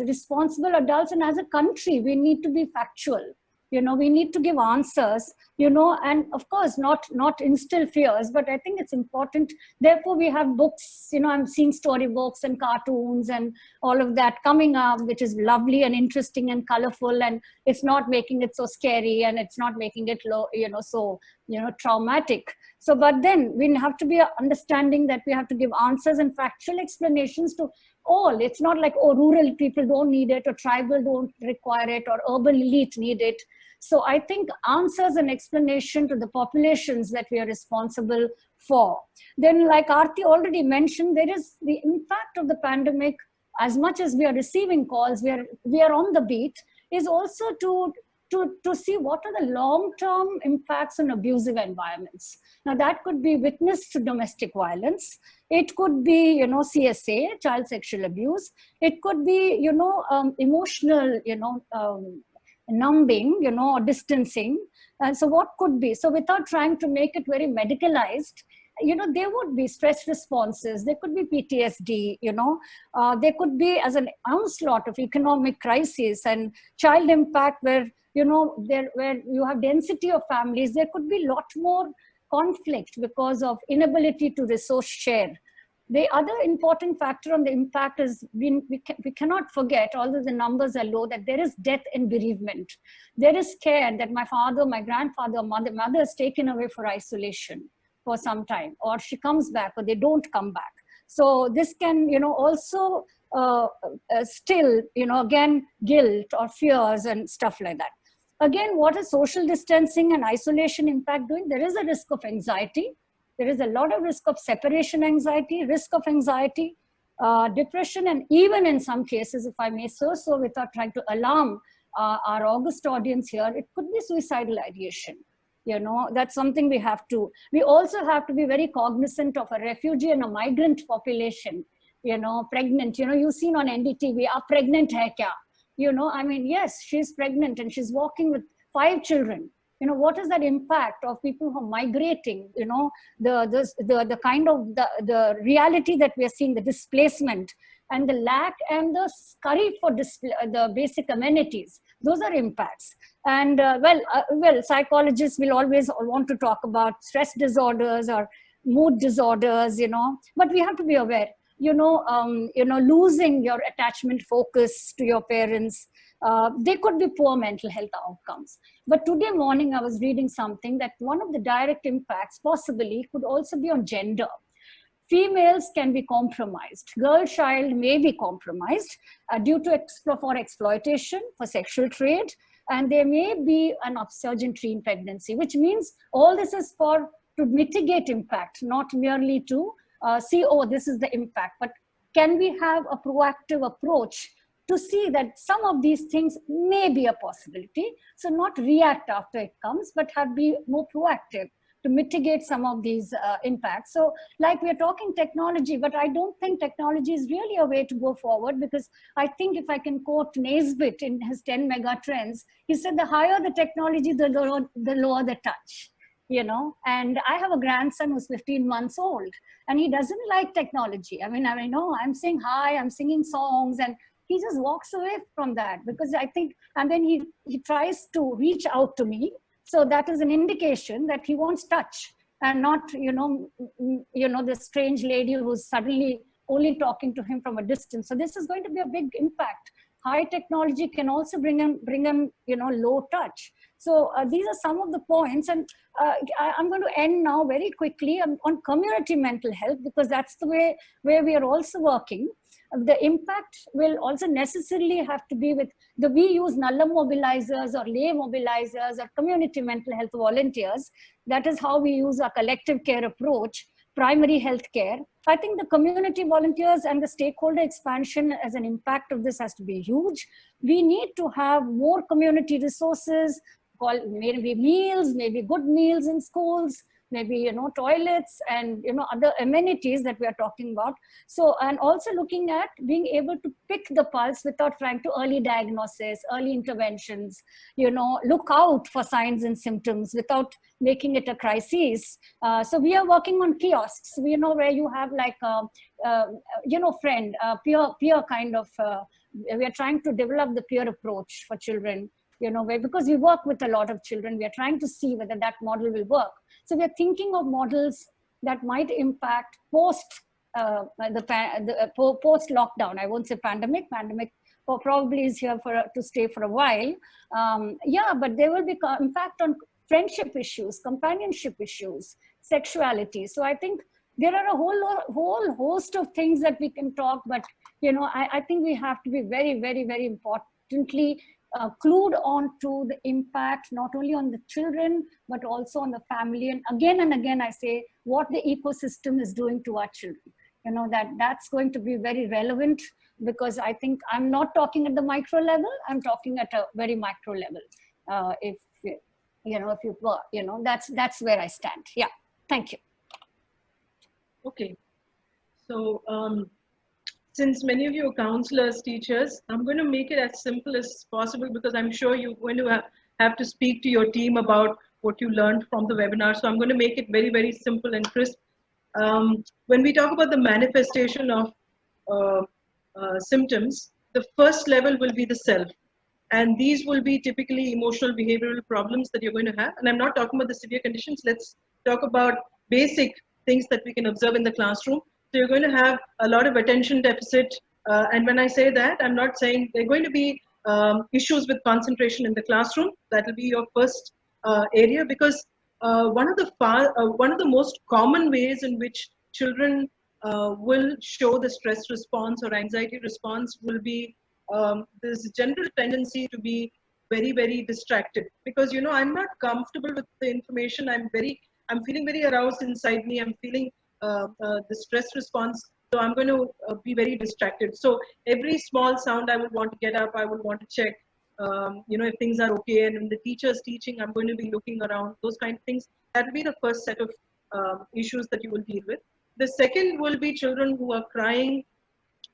responsible adults and as a country, we need to be factual. We need to give answers you know, and of course not instill fears, but I think it's important. Therefore we have books, you know, I'm seeing storybooks and cartoons and all of that coming up, which is lovely and interesting and colorful, and it's not making it so scary, and it's not making it low, you know, so, you know, traumatic. So but then we have to be understanding that we have to give answers and factual explanations to all. It's not like, oh, rural people don't need it, or tribal don't require it, or urban elite need it. So I think answers and explanation to the populations that we are responsible for. Then, like Aarti already mentioned, there is the impact of the pandemic. As much as we are receiving calls, we are on the beat, is also to see what are the long-term impacts on abusive environments. Now that could be witness to domestic violence. It could be, you know, CSA, child sexual abuse. It could be, you know, emotional, you know, numbing, you know, or distancing. And so what could be? So without trying to make it very medicalized, you know, there would be stress responses, there could be PTSD, you know, there could be as an onslaught of economic crisis and child impact where, you know, where you have density of families, there could be a lot more conflict because of inability to resource share. The other important factor on the impact is we cannot forget, although the numbers are low, that there is death and bereavement. There is care that my father, my grandfather, mother is taken away for isolation for some time, or she comes back, or they don't come back. So this can, you know, also still, you know, again, guilt or fears and stuff like that. Again, what is social distancing and isolation impact doing? There is a risk of anxiety. There is a lot of risk of separation anxiety, depression, and even in some cases, if I may say so without trying to alarm our august audience here, it could be suicidal ideation. You know, that's something we also have to be very cognizant of a refugee and a migrant population, you know, pregnant, you know, you've seen on NDTV, "Aap pregnant hai kya?" You know, I mean, yes, she's pregnant and she's walking with 5 children. You know, what is that impact of people who are migrating, you know, the kind of the reality that we are seeing, the displacement and the lack and the scurry for the basic amenities. Those are impacts. And well, psychologists will always want to talk about stress disorders or mood disorders, you know, but we have to be aware, you know, losing your attachment focus to your parents. They could be poor mental health outcomes. But today morning, I was reading something that one of the direct impacts possibly could also be on gender. Females can be compromised. Girl child may be compromised due to exploitation, for sexual trade, and there may be an upsurge in teen pregnancy, which means all this is to mitigate impact, not merely to see, oh, this is the impact, but can we have a proactive approach to see that some of these things may be a possibility. So not react after it comes, but be more proactive to mitigate some of these impacts. So like we're talking technology, but I don't think technology is really a way to go forward, because I think if I can quote Naisbitt in his 10 mega trends, he said the higher the technology, the lower the touch. You know, and I have a grandson who's 15 months old and he doesn't like technology. I mean, know I'm saying hi, I'm singing songs, and he just walks away from that, because I think, and then he tries to reach out to me. So that is an indication that he wants touch and not, you know, this strange lady who's suddenly only talking to him from a distance. So this is going to be a big impact. High technology can also bring him, you know, low touch. So these are some of the points, and I'm going to end now very quickly on community mental health, because that's the way where we are also working. The impact will also necessarily have to be with we use Nalla mobilizers or lay mobilizers or community mental health volunteers. That is how we use our collective care approach, primary health care. I think the community volunteers and the stakeholder expansion as an impact of this has to be huge. We need to have more community resources, maybe meals, maybe good meals in schools, maybe, you know, toilets and, you know, other amenities that we are talking about. So, and also looking at being able to pick the pulse without trying to early diagnosis, early interventions, you know, look out for signs and symptoms without making it a crisis. So we are working on kiosks, you know, where you have like, you know, peer kind of, we are trying to develop the peer approach for children. where, because we work with a lot of children, we are trying to see whether that model will work. So we are thinking of models that might impact post post lockdown. I won't say pandemic. Pandemic probably is here to stay for a while. Yeah, but there will be impact on friendship issues, companionship issues, sexuality. So I think there are a whole host of things that we can talk, but I think we have to be very, very, very importantly clued on to the impact not only on the children but also on the family, and again I say what the ecosystem is doing to our children. That's going to be very relevant, because I think I'm not talking at the micro level, I'm talking at a very micro level. If that's where I stand. Yeah, thank you. Okay, so since many of you are counselors, teachers, I'm going to make it as simple as possible, because I'm sure you're going to have to speak to your team about what you learned from the webinar. So I'm going to make it very, very simple and crisp. When we talk about the manifestation of symptoms, the first level will be the self. And these will be typically emotional behavioral problems that you're going to have. And I'm not talking about the severe conditions. Let's talk about basic things that we can observe in the classroom. So you're going to have a lot of attention deficit. And when I say that, I'm not saying there are going to be issues with concentration in the classroom. That will be your first area, because one of the most common ways in which children will show the stress response or anxiety response will be this general tendency to be very, very distracted, because I'm not comfortable with the information. I'm feeling very aroused inside me. I'm feeling the stress response, so I'm going to be very distracted. So every small sound, I would want to get up, I would want to check if things are okay, and when the teacher is teaching, I'm going to be looking around, those kind of things. That will be the first set of issues that you will deal with. The second will be children who are crying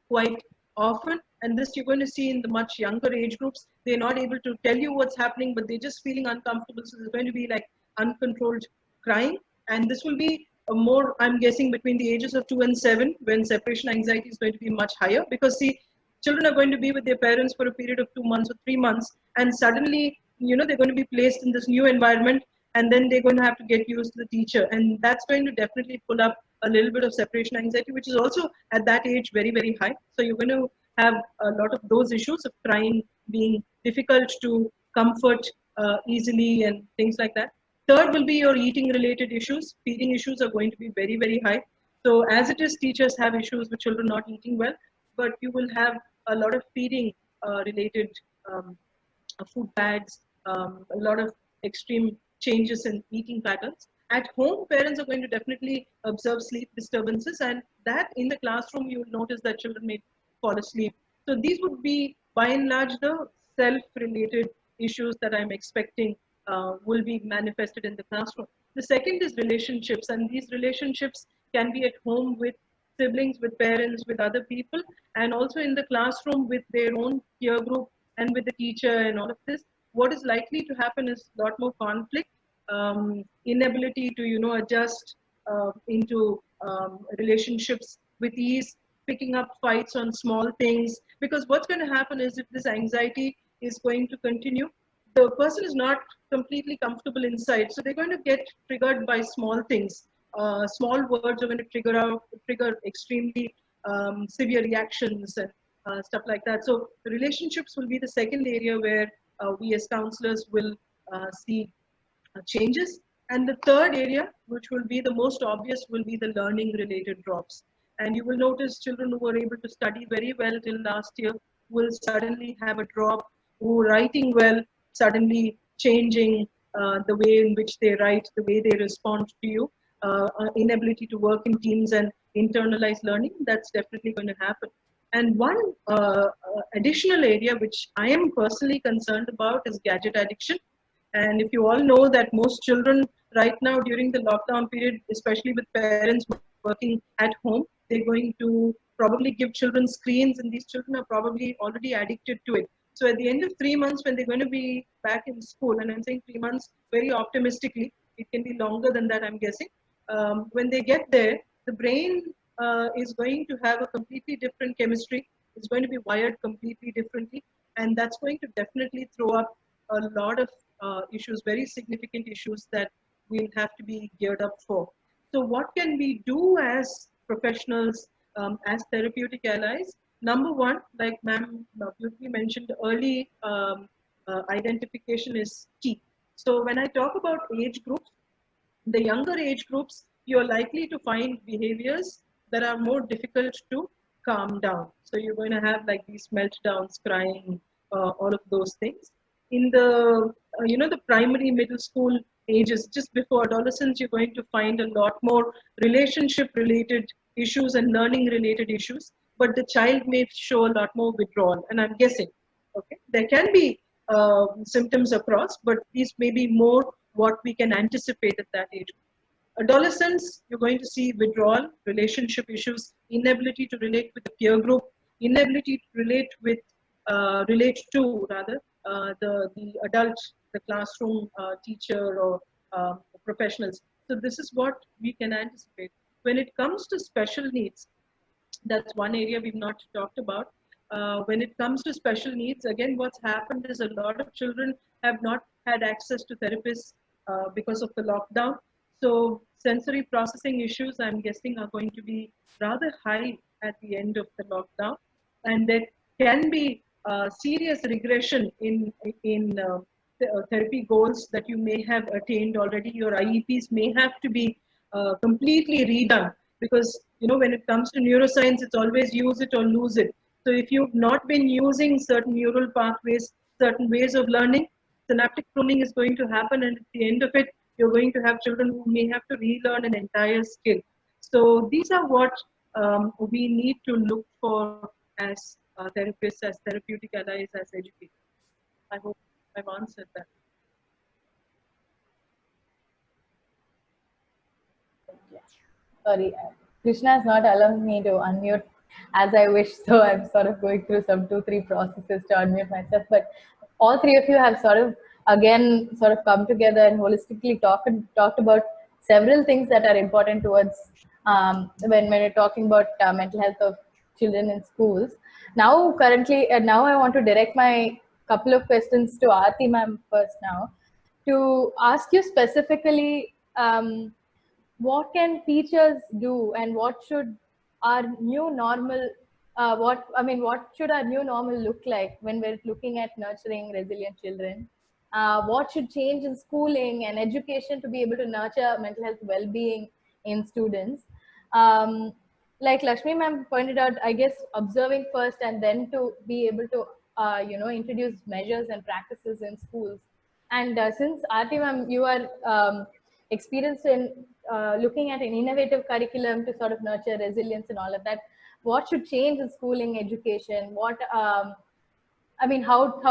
quite often, and this you're going to see in the much younger age groups. They're not able to tell you what's happening, but they're just feeling uncomfortable, so there's going to be like uncontrolled crying. And this will be more, I'm guessing, between the ages of 2 and 7, when separation anxiety is going to be much higher, because see, children are going to be with their parents for a period of 2 months or 3 months, and suddenly they're going to be placed in this new environment, and then they're going to have to get used to the teacher, and that's going to definitely pull up a little bit of separation anxiety, which is also at that age very, very high. So you're going to have a lot of those issues of crying, being difficult to comfort easily, and things like that. Third will be your eating related issues. Feeding issues are going to be very, very high. So as it is, teachers have issues with children not eating well, but you will have a lot of feeding related food bags, a lot of extreme changes in eating patterns. At home, parents are going to definitely observe sleep disturbances, and that in the classroom, you will notice that children may fall asleep. So these would be, by and large, the self-related issues that I'm expecting will be manifested in the classroom. The second is relationships, and these relationships can be at home with siblings, with parents, with other people, and also in the classroom with their own peer group and with the teacher and all of this. What is likely to happen is a lot more conflict, inability to adjust into relationships with ease, picking up fights on small things, because what's going to happen is, if this anxiety is going to continue, the person is not completely comfortable inside, so they're going to get triggered by small things. Small words are going to trigger extremely severe reactions and stuff like that. So relationships will be the second area where we as counselors will see changes. And the third area, which will be the most obvious, will be the learning related drops. And you will notice children who were able to study very well till last year will suddenly have a drop, who are writing well, suddenly changing the way in which they write, the way they respond to you, inability to work in teams and internalize learning. That's definitely going to happen. And one additional area which I am personally concerned about is gadget addiction. And if you all know that most children right now during the lockdown period, especially with parents working at home, they're going to probably give children screens, and these children are probably already addicted to it. So at the end of 3 months, when they're going to be back in school, and I'm saying 3 months very optimistically, it can be longer than that, I'm guessing. When they get there, the brain is going to have a completely different chemistry. It's going to be wired completely differently, and that's going to definitely throw up a lot of issues, very significant issues that we'll have to be geared up for. So what can we do as professionals, as therapeutic allies? Number one, like ma'am beautifully mentioned, early identification is key. So when I talk about age groups, the younger age groups, you're likely to find behaviors that are more difficult to calm down. So you're going to have like these meltdowns, crying, all of those things. In the, the primary middle school ages, just before adolescence, you're going to find a lot more relationship related issues and learning related issues, but the child may show a lot more withdrawal. And I'm guessing, okay, there can be symptoms across, but these may be more what we can anticipate at that age. Adolescence, you're going to see withdrawal, relationship issues, inability to relate with the peer group, inability to relate to the adult, the classroom teacher or professionals. So this is what we can anticipate. When it comes to special needs, that's one area we've not talked about. When it comes to special needs, again, what's happened is a lot of children have not had access to therapists because of the lockdown. So sensory processing issues, I'm guessing, are going to be rather high at the end of the lockdown. And there can be serious regression in therapy goals that you may have attained already. Your IEPs may have to be completely redone, because when it comes to neuroscience, it's always use it or lose it. So if you've not been using certain neural pathways, certain ways of learning, synaptic pruning is going to happen, and at the end of it, you're going to have children who may have to relearn an entire skill. So these are what we need to look for as therapists, as therapeutic allies, as educators. I hope I've answered that. Sorry, Krishna is not allowing me to unmute as I wish, so I'm sort of going through some 2-3 processes to unmute myself. But all three of you have sort of come together and holistically talked about several things that are important towards when we're talking about mental health of children in schools. Now, now I want to direct my couple of questions to Aarti ma'am first now, to ask you specifically, what can teachers do, and what should our new normal what should our new normal look like when we're looking at nurturing resilient children? What should change in schooling and education to be able to nurture mental health well-being in students? Like Lakshmi ma'am pointed out, I guess observing first and then to be able to introduce measures and practices in schools. And since Aarti ma'am, you are experienced in looking at an innovative curriculum to sort of nurture resilience and all of that, what should change in schooling education? How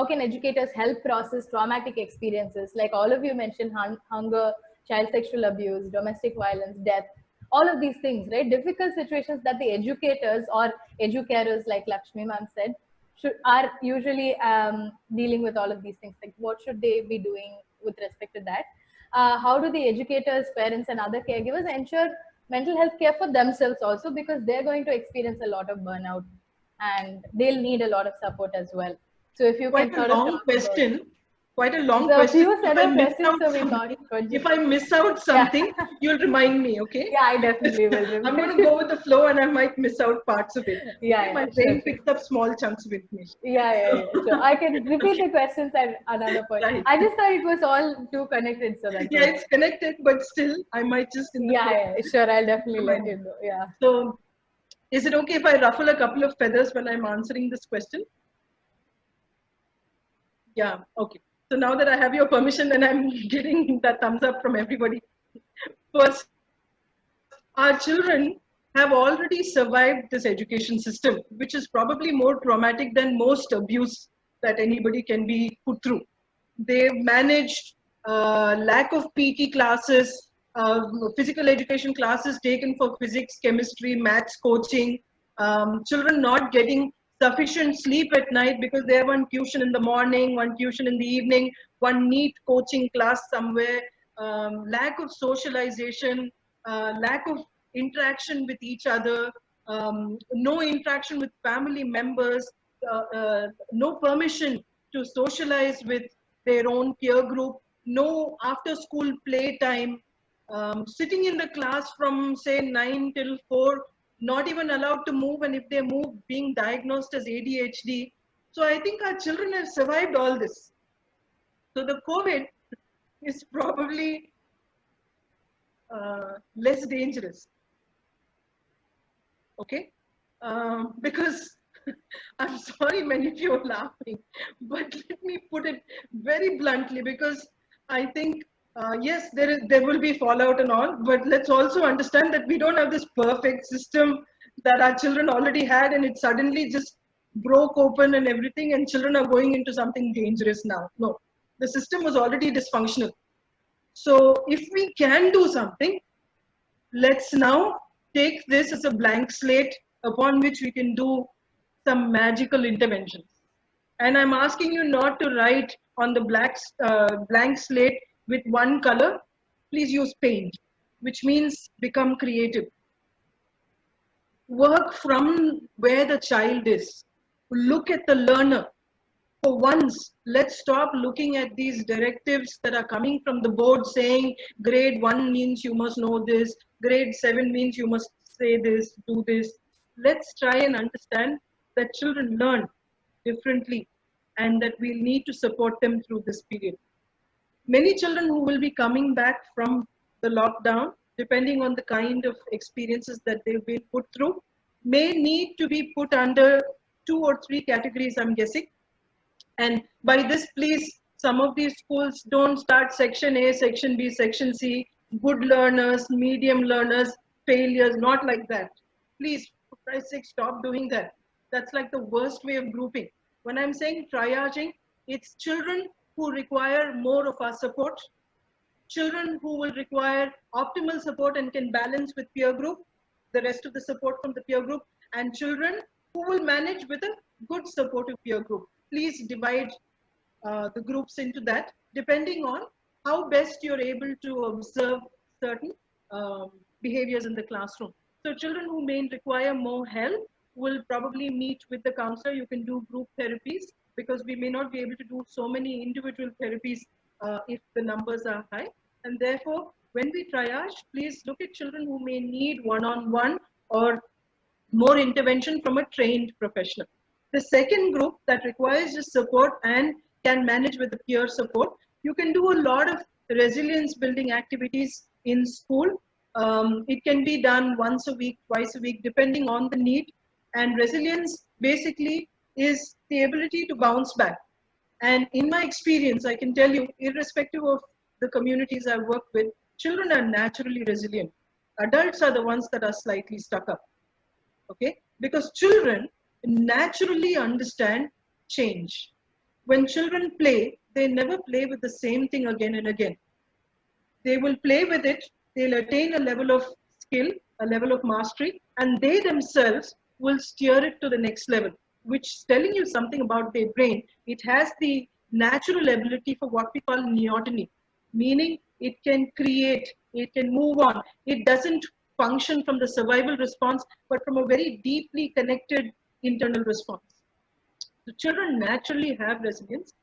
can educators help process traumatic experiences? Like all of you mentioned, hunger, child sexual abuse, domestic violence, death, all of these things, right? Difficult situations that the educators or educators, like Lakshmi ma'am said, are usually dealing with all of these things. Like what should they be doing with respect to that? How do the educators, parents, and other caregivers ensure mental health care for themselves also, because they're going to experience a lot of burnout and they'll need a lot of support as well. So if you quite can a long question. Quite a long so question. Few set of questions, so we thought, if I miss out something, you'll remind me, okay? Yeah, I definitely will. I'm going to go with the flow, and I might miss out parts of it. Yeah, my brain picks up small chunks with me. Yeah. So I can repeat the questions at another point. Right. I just thought it was all too connected, so that's yeah, it's connected, but still, I might just sure, I'll definitely let you know. Yeah. So, is it okay if I ruffle a couple of feathers when I'm answering this question? Yeah, okay. So now that I have your permission, and I'm getting that thumbs up from everybody. First, our children have already survived this education system, which is probably more traumatic than most abuse that anybody can be put through. They've managed lack of PT classes, physical education classes taken for physics, chemistry, maths coaching, children not getting sufficient sleep at night because they have one tuition in the morning, one tuition in the evening, one neat coaching class somewhere, lack of socialization, lack of interaction with each other, no interaction with family members, no permission to socialize with their own peer group, no after school play time, sitting in the class from say 9 till 4, not even allowed to move, and if they move, being diagnosed as ADHD. So I think our children have survived all this. So the COVID is probably less dangerous. Okay, because I'm sorry, many of you are laughing, but let me put it very bluntly, because I think yes, there will be fallout and all, but let's also understand that we don't have this perfect system that our children already had, and it suddenly just broke open and everything, and children are going into something dangerous now. No, the system was already dysfunctional. So if we can do something, let's now take this as a blank slate upon which we can do some magical interventions. And I'm asking you not to write on the blank slate with one color. Please use paint, which means become creative. Work from where the child is. Look at the learner. For once, let's stop looking at these directives that are coming from the board saying grade 1 means you must know this, grade 7 means you must say this, do this. Let's try and understand that children learn differently and that we'll need to support them through this period. Many children who will be coming back from the lockdown, depending on the kind of experiences that they've been put through, may need to be put under 2 or 3 categories, I'm guessing. And by this, please, some of these schools don't start section A, section B, section C, good learners, medium learners, failures, not like that. Please, for Christ's sake, stop doing that. That's like the worst way of grouping. When I'm saying triaging, it's children who require more of our support, children who will require optimal support and can balance with peer group, the rest of the support from the peer group, and children who will manage with a good supportive peer group. Please divide the groups into that, depending on how best you're able to observe certain behaviors in the classroom. So children who may require more help will probably meet with the counselor. You can do group therapies, because we may not be able to do so many individual therapies if the numbers are high. And therefore, when we triage, please look at children who may need one-on-one or more intervention from a trained professional. The second group that requires just support and can manage with the peer support, you can do a lot of resilience building activities in school. It can be done once a week, twice a week, depending on the need. And resilience basically is the ability to bounce back. And in my experience, I can tell you, irrespective of the communities I've worked with, children are naturally resilient. Adults are the ones that are slightly stuck up. Okay? Because children naturally understand change. When children play, they never play with the same thing again and again. They will play with it, they'll attain a level of skill, a level of mastery, and they themselves will steer it to the next level, which is telling you something about their brain. It has the natural ability for what we call neoteny, meaning it can create, it can move on. It doesn't function from the survival response, but from a very deeply connected internal response. So children naturally have resilience,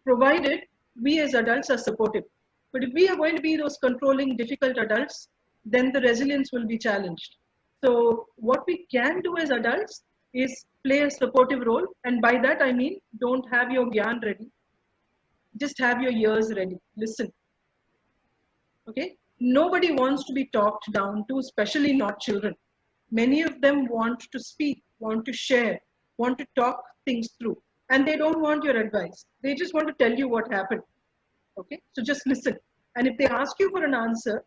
provided we as adults are supportive. But if we are going to be those controlling, difficult adults, then the resilience will be challenged. So what we can do as adults is play a supportive role. And by that, I mean, don't have your gyan ready. Just have your ears ready. Listen. Okay? Nobody wants to be talked down to, especially not children. Many of them want to speak, want to share, want to talk things through. And they don't want your advice. They just want to tell you what happened. Okay? So just listen. And if they ask you for an answer,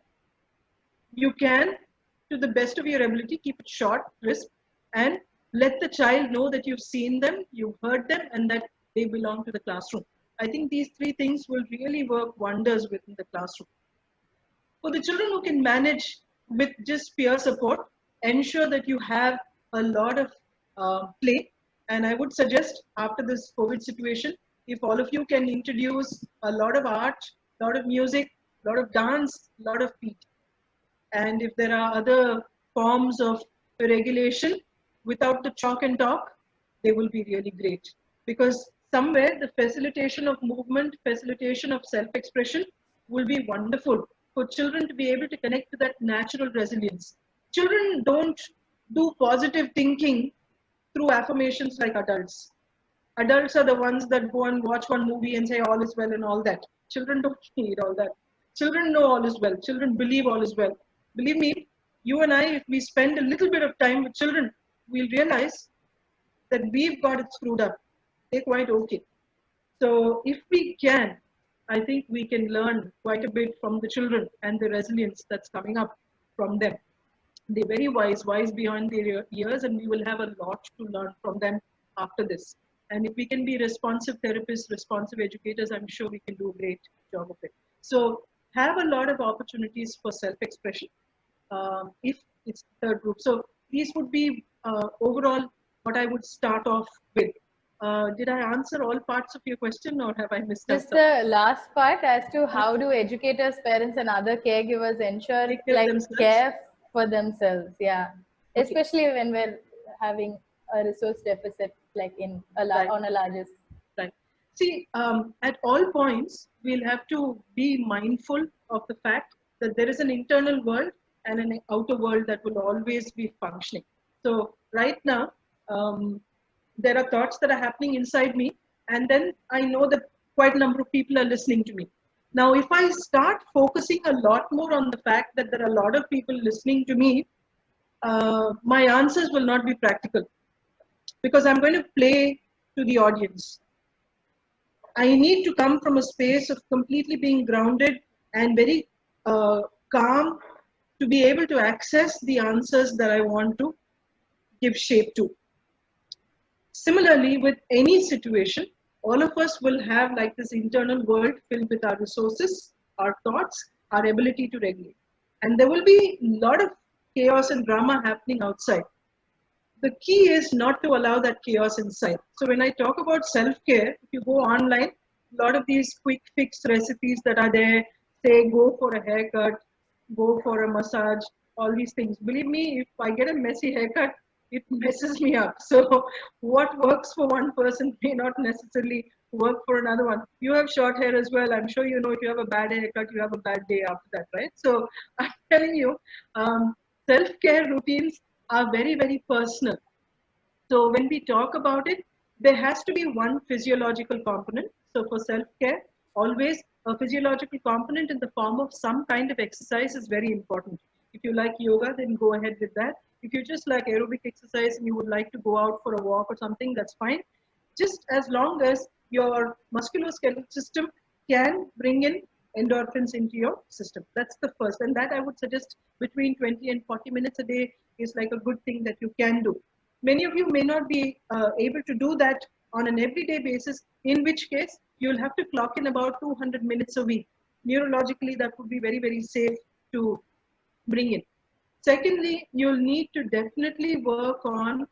you can, to the best of your ability, keep it short, crisp, and let the child know that you've seen them, you've heard them, and that they belong to the classroom. I think these 3 things will really work wonders within the classroom. For the children who can manage with just peer support, ensure that you have a lot of play. And I would suggest, after this COVID situation, if all of you can introduce a lot of art, a lot of music, a lot of dance, a lot of PT. And if there are other forms of regulation without the chalk and talk, they will be really great. Because somewhere the facilitation of movement, facilitation of self-expression will be wonderful for children to be able to connect to that natural resilience. Children don't do positive thinking through affirmations like adults. Adults are the ones that go and watch one movie and say all is well and all that. Children don't need all that. Children know all is well. Children believe all is well. Believe me, you and I, if we spend a little bit of time with children, we'll realize that we've got it screwed up. They're quite okay. So if we can, I think we can learn quite a bit from the children and the resilience that's coming up from them. They're very wise beyond their years, and we will have a lot to learn from them after this. And if we can be responsive therapists, responsive educators, I'm sure we can do a great job of it. So have a lot of opportunities for self-expression if it's the third group. So these would be overall what I would start off with. Did I answer all parts of your question, or have I missed Just out? the last part as to how do educators, parents, and other caregivers ensure care for themselves? Yeah, Okay. Especially when we're having a resource deficit, like in a on a larger. Right. See, at all points, we'll have to be mindful of the fact that there is an internal world and an outer world that will always be functioning. So right now, there are thoughts that are happening inside me, and then I know that quite a number of people are listening to me. Now, if I start focusing a lot more on the fact that there are a lot of people listening to me, my answers will not be practical, because I'm going to play to the audience. I need to come from a space of completely being grounded and very calm to be able to access the answers that I want to give shape to. Similarly, with any situation, all of us will have like this internal world filled with our resources, our thoughts, our ability to regulate. And there will be a lot of chaos and drama happening outside. The key is not to allow that chaos inside. So when I talk about self-care, if you go online, a lot of these quick fix recipes that are there, say go for a haircut, go for a massage, all these things. Believe me, if I get a messy haircut, it messes me up. So what works for one person may not necessarily work for another one. You have short hair as well. I'm sure you know if you have a bad haircut, you have a bad day after that, right? So I'm telling you, self-care routines are very, very personal. So when we talk about it, there has to be one physiological component. So for self-care, always a physiological component in the form of some kind of exercise is very important. If you like yoga, then go ahead with that. If you just like aerobic exercise and you would like to go out for a walk or something, that's fine. Just as long as your musculoskeletal system can bring in endorphins into your system. That's the first. And that I would suggest between 20 and 40 minutes a day is like a good thing that you can do. Many of you may not be able to do that on an everyday basis, in which case you'll have to clock in about 200 minutes a week. Neurologically, that would be very, very safe to bring in. Secondly, you'll need to definitely work on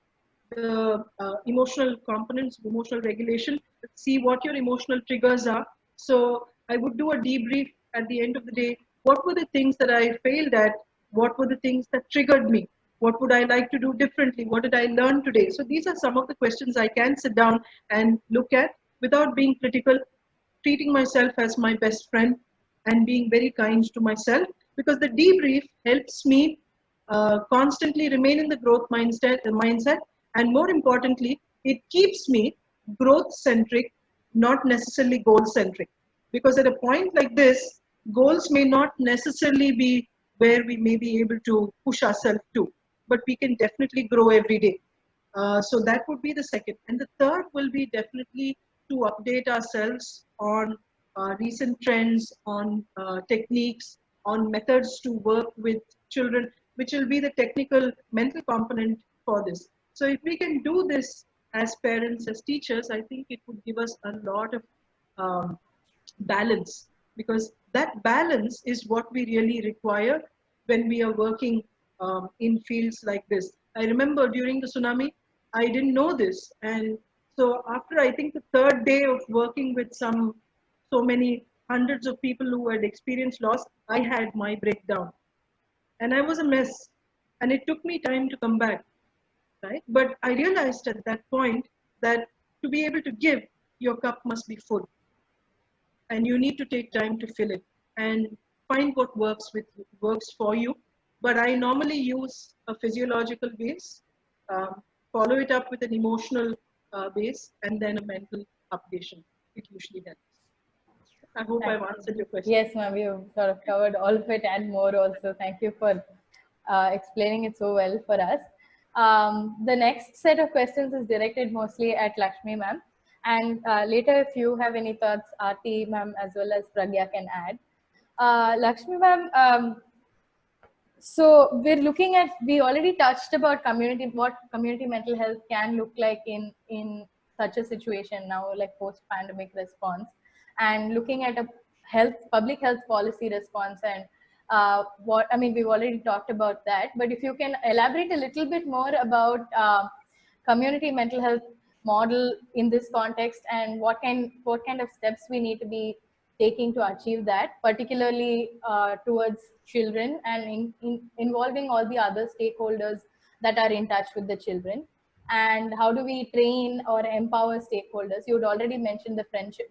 the emotional components, emotional regulation, see what your emotional triggers are. So I would do a debrief at the end of the day. What were the things that I failed at? What were the things that triggered me? What would I like to do differently? What did I learn today? So these are some of the questions I can sit down and look at without being critical, treating myself as my best friend and being very kind to myself, because the debrief helps me constantly remain in the growth mindset, and more importantly, it keeps me growth centric, not necessarily goal centric. Because at a point like this, goals may not necessarily be where we may be able to push ourselves to, but we can definitely grow every day. So that would be the second. And the third will be definitely to update ourselves on recent trends, on techniques, on methods to work with children, which will be the technical mental component for this. So if we can do this as parents, as teachers, I think it would give us a lot of balance, because that balance is what we really require when we are working in fields like this. I remember during the tsunami, I didn't know this. And so after I think the third day of working with so many hundreds of people who had experienced loss, I had my breakdown. And I was a mess. And it took me time to come back, right? But I realized at that point that to be able to give, your cup must be full. And you need to take time to fill it and find what works for you. But I normally use a physiological base, follow it up with an emotional base, and then a mental updation. It usually helps. I hope I've answered your question. Yes, ma'am, you sort of covered all of it and more also. Thank you for explaining it so well for us. The next set of questions is directed mostly at Lakshmi ma'am. And later, if you have any thoughts, Aarti ma'am as well as Pragya can add. Lakshmi ma'am, so we're looking at, we already touched about what community mental health can look like in such a situation now, like post-pandemic response, and looking at a public health policy response, and we've already talked about that, but if you can elaborate a little bit more about community mental health model in this context, and what kind of steps we need to be taking to achieve that, particularly towards children, and involving all the other stakeholders that are in touch with the children. And how do we train or empower stakeholders? You had already mentioned the friendship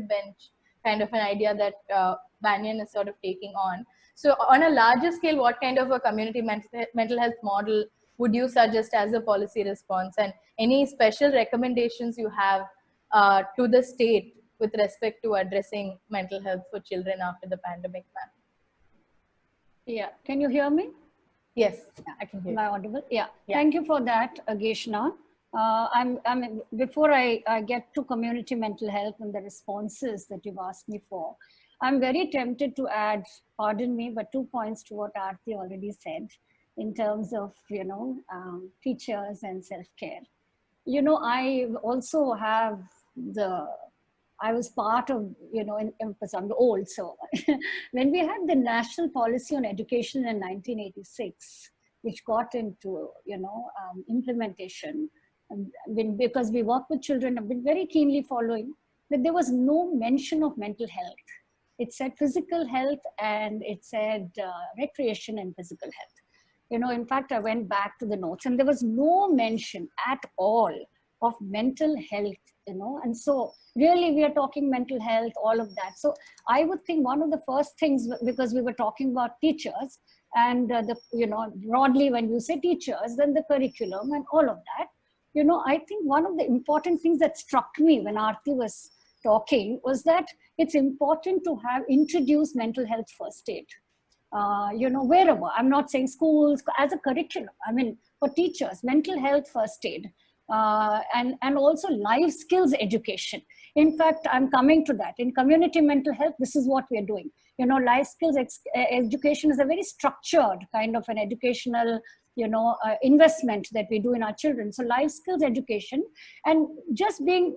bench kind of an idea that Banyan is sort of taking on. So on a larger scale, what kind of a community mental health model would you suggest as a policy response, and any special recommendations you have to the state with respect to addressing mental health for children after the pandemic, ma'am? Yeah, can you hear me? Yes, I can hear you. Am I audible? Yeah. Thank you for that, Geshna. Before I get to community mental health and the responses that you've asked me for, I'm very tempted to add, pardon me, but 2 points to what Aarti already said in terms of, teachers and self-care. I also have I was part of, because I'm old, so when we had the National Policy on Education in 1986, which got into, implementation, because we work with children, I've been very keenly following that there was no mention of mental health. It said physical health, and it said recreation and physical health. In fact, I went back to the notes, and there was no mention at all of mental health, and so really we are talking mental health, all of that. So I would think one of the first things, because we were talking about teachers, and broadly when you say teachers, then the curriculum and all of that, I think one of the important things that struck me when Aarti was talking was that it's important to have introduced mental health first aid. Wherever, I'm not saying schools, as a curriculum, for teachers, mental health first aid, and also life skills education. In fact, I'm coming to that. In community mental health, this is what we are doing. Life skills education is a very structured kind of an educational, investment that we do in our children. So life skills education, and just being,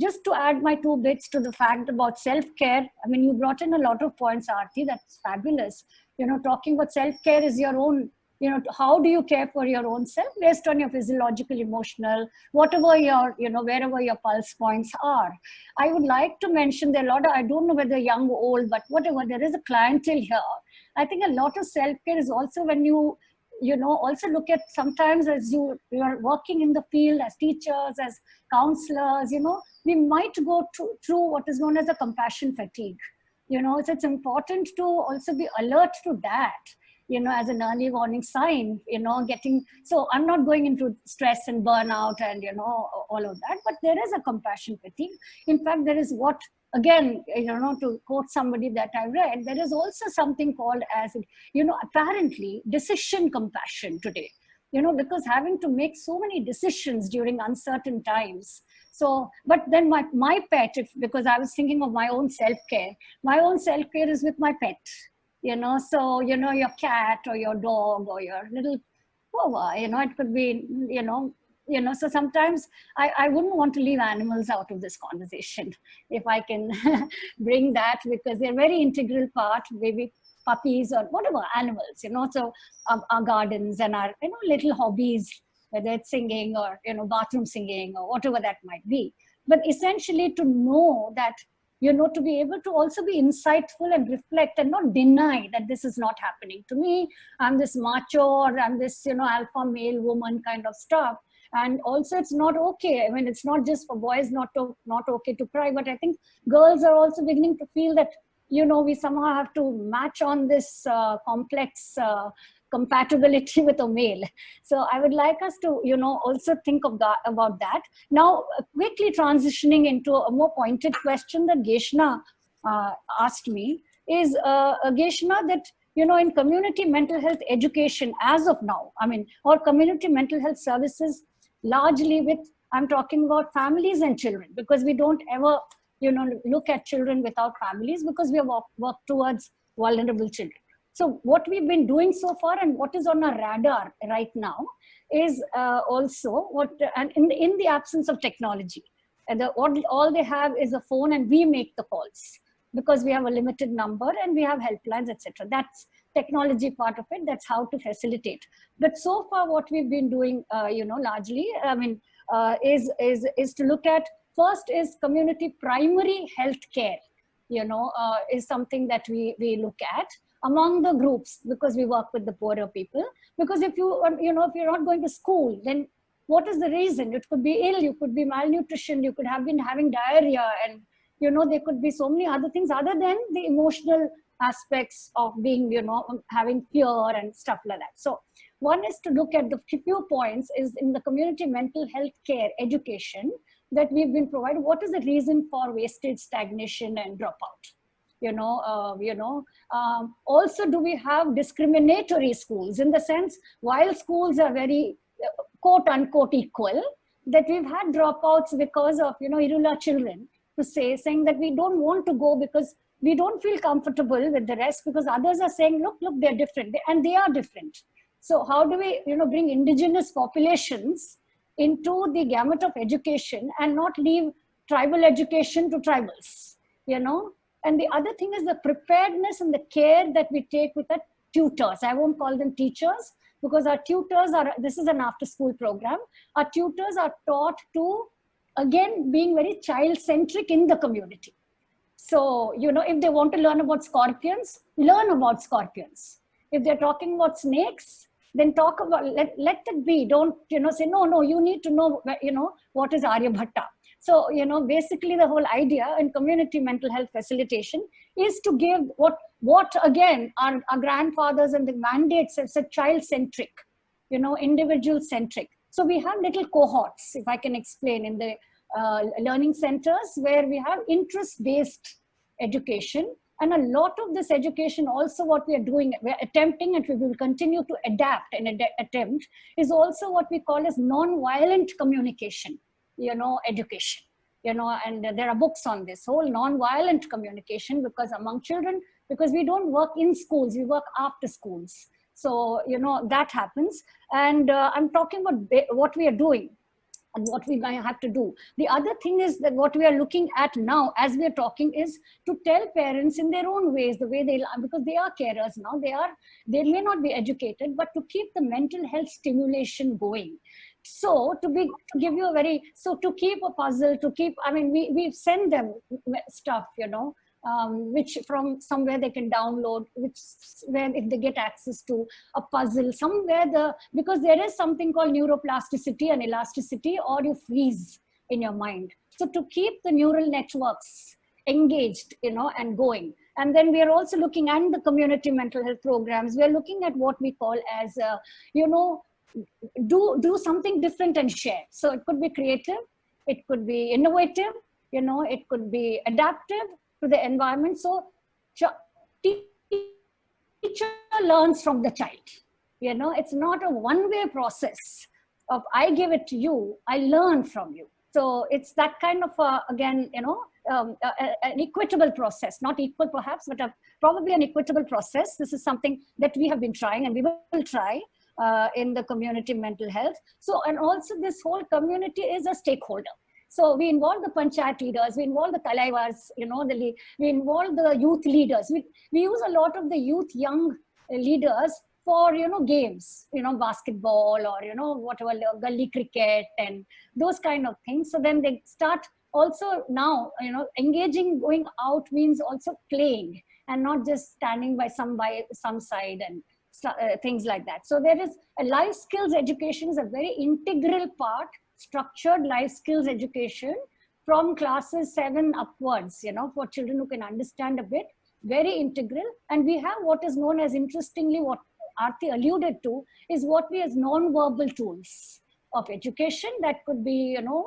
just to add my 2 bits to the fact about self-care. You brought in a lot of points, Aarti, that's fabulous. Talking about self-care is your own, how do you care for your own self based on your physiological, emotional, whatever your, wherever your pulse points are. I would like to mention there are a lot of, I don't know whether young or old, but whatever, there is a clientele here. I think a lot of self-care is also when you, also look at sometimes as you're working in the field as teachers, as counselors, we might go through what is known as a compassion fatigue. So it's important to also be alert to that, as an early warning sign, so I'm not going into stress and burnout and, all of that, but there is a compassion fatigue. In fact, there is what, again, to quote somebody that I read, there is also something called as, apparently decision compassion today, because having to make so many decisions during uncertain times. So, but then my pet, because I was thinking of my own self-care is with my pet. So, your cat or your dog or your little, it could be, so sometimes I wouldn't want to leave animals out of this conversation, if I can bring that, because they're very integral part, maybe puppies or whatever, animals, so our gardens and our, little hobbies, whether it's singing or, bathroom singing or whatever that might be. But essentially to know that, to be able to also be insightful and reflect and not deny that this is not happening to me. I'm this macho, or I'm this, alpha male woman kind of stuff. And also it's not okay. I mean, it's not just for boys not okay to cry, but I think girls are also beginning to feel that, you know, we somehow have to match on this complex compatibility with a male. So I would like us to, you know, also think of that, about that. Now, quickly transitioning into a more pointed question that Geshna asked me is, Geshna, that, you know, in community mental health education as of now, I mean, or community mental health services, largely with, I'm talking about families and children, because we don't ever, you know, look at children without families, because we have worked towards vulnerable children. So what we've been doing so far and what is on our radar right now is also what, and in the absence of technology, all they have is a phone, and we make the calls because we have a limited number and we have helplines, etc. That's technology part of it. That's how to facilitate. But so far, what we've been doing, you know, largely, I mean, is to look at, first is community primary health care, you know, is something that we look at among the groups, because we work with the poorer people. Because if you, you know, if you're not going to school, then what is the reason? It could be ill, you could be malnutrition, you could have been having diarrhea, and, you know, there could be so many other things other than the emotional aspects of being, you know, having fear and stuff like that. So one is to look at the few points is in the community mental health care education that we've been provided. What is the reason for wastage, stagnation, and dropout? Also, do we have discriminatory schools, in the sense, while schools are very quote unquote equal, that we've had dropouts because of, you know, irregular children, to saying that we don't want to go because we don't feel comfortable with the rest, because others are saying, look, they're different, and they are different. So how do we, you know, bring indigenous populations into the gamut of education and not leave tribal education to tribals, you know? And the other thing is the preparedness and the care that we take with our tutors. I won't call them teachers, because our tutors are, this is an after school program. Our tutors are taught to, again, being very child-centric in the community. So, you know, if they want to learn about scorpions, learn about scorpions. If they're talking about snakes, then talk about, let it be. Don't, you know, say, no, you need to know, you know, what is Aryabhatta. So, you know, basically the whole idea in community mental health facilitation is to give what again, our grandfathers and the mandates have said, child-centric, you know, individual-centric. So we have little cohorts, if I can explain, in the learning centers, where we have interest-based education. And a lot of this education, also what we are doing, we're attempting, and we will continue to adapt and attempt, is also what we call as non-violent communication, you know, education, you know, and there are books on this whole non-violent communication, because among children, because we don't work in schools, we work after schools. So, you know, that happens. And I'm talking about what we are doing and what we might have to do. The other thing is that what we are looking at now as we are talking is to tell parents in their own ways, the way they, because they are carers now, they may not be educated, but to keep the mental health stimulation going. So to give you a very, so to keep a puzzle, to keep, I mean, we send them stuff, you know, which from somewhere they can download, which where if they get access to a puzzle, somewhere because there is something called neuroplasticity and elasticity, or you freeze in your mind. So to keep the neural networks engaged, you know, and going. And then we are also looking at the community mental health programs. We are looking at what we call as, you know, do something different and share. So it could be creative, it could be innovative, you know, it could be adaptive to the environment. So teacher learns from the child, you know, it's not a one-way process of I give it to you, I learn from you. So it's that kind of, again, you know, an equitable process, not equal perhaps, but probably an equitable process. This is something that we have been trying, and we will try in the community mental health. So, and also this whole community is a stakeholder. So we involve the panchayat leaders, we involve the talaivars, you know, we involve the youth leaders. We use a lot of the young leaders for, you know, games, you know, basketball or, you know, whatever, gully cricket and those kind of things. So then they start also now, you know, engaging, going out means also playing and not just standing by some side and things like that. So there is a life skills education is a very integral part, structured life skills education from classes 7 upwards, you know, for children who can understand a bit, very integral. And we have what is known as, interestingly, what Aarti alluded to, is what we as non-verbal tools of education. That could be, you know,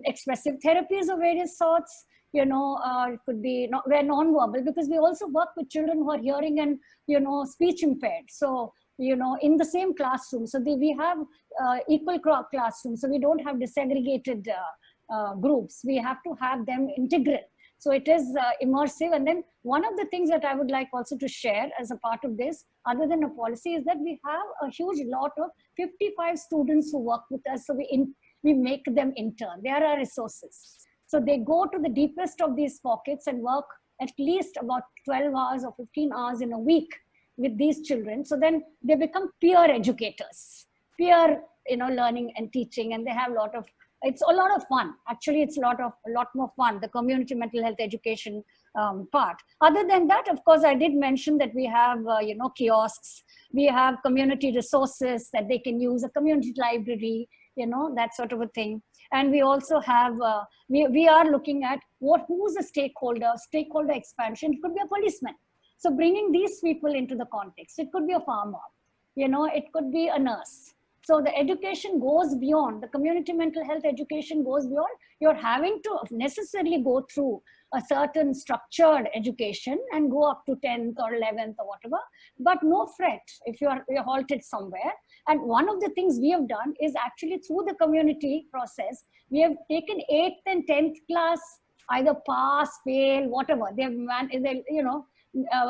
expressive therapies of various sorts, you know, it could be we're non-verbal, because we also work with children who are hearing and, you know, speech impaired. So, you know, in the same classroom. So we have equal classrooms. So we don't have disaggregated groups. We have to have them integral. So it is immersive. And then one of the things that I would like also to share as a part of this, other than a policy, is that we have a huge lot of 55 students who work with us. So we make them intern. They are our resources. So they go to the deepest of these pockets and work at least about 12 hours or 15 hours in a week with these children. So then they become peer educators, peer, you know, learning and teaching, and they have a lot of, it's a lot of fun. Actually, it's a lot more fun, the community mental health education part. Other than that, of course, I did mention that we have, you know, kiosks, we have community resources that they can use, a community library, you know, that sort of a thing. And we also have, we are looking at who's a stakeholder expansion. It could be a policeman. So bringing these people into the context, it could be a farmer, you know, it could be a nurse. So the education goes beyond, the community mental health education goes beyond, you're having to necessarily go through a certain structured education and go up to 10th or 11th or whatever, but no fret if you're halted somewhere. And one of the things we have done is actually through the community process, we have taken 8th and 10th class, either pass, fail, whatever. You know,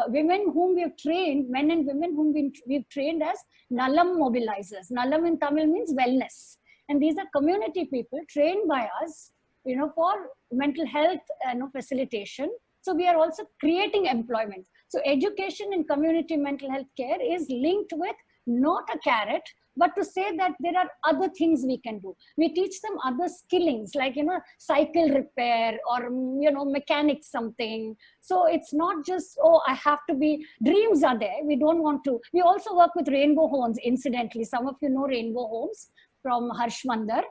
women whom we've trained, men and women whom we've trained as Nalam mobilizers. Nalam in Tamil means wellness. And these are community people trained by us, you know, for mental health, you know, facilitation. So we are also creating employment. So education in community mental health care is linked with not a carrot, but to say that there are other things we can do. We teach them other skillings, like, you know, cycle repair or, you know, mechanics something. So it's not just, oh, I have to be, dreams are there. We don't want to. We also work with Rainbow Homes, incidentally. Some of you know Rainbow Homes from Harsh Mandar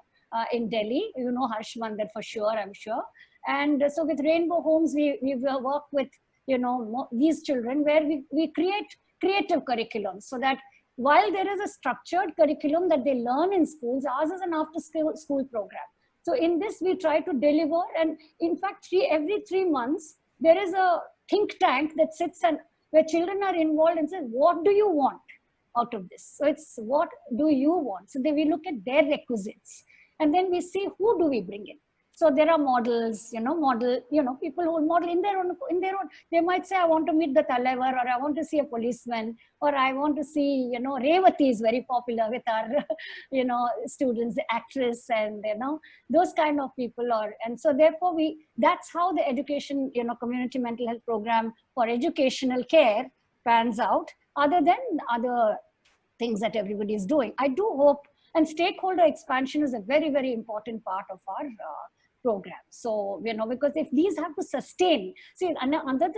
in Delhi. You know Harsh Mandar for sure, I'm sure. And so with Rainbow Homes, we work with, you know, these children where we create creative curriculums, so that while there is a structured curriculum that they learn in schools, ours is an after-school program. So in this, we try to deliver, and in fact, every 3 months, there is a think tank that sits and where children are involved and says, what do you want out of this? So it's what do you want? So then we look at their requisites, and then we see who do we bring in. So there are models, you know, people who model in their own, they might say, I want to meet the Talaivar, or I want to see a policeman, or I want to see, you know, Revati is very popular with our, you know, students, the actress, and, you know, those kind of people are, and so therefore that's how the education, you know, community mental health program for educational care pans out, other than other things that everybody is doing. I do hope, and stakeholder expansion is a very, very important part of our program. So, you know, because if these have to sustain, see, another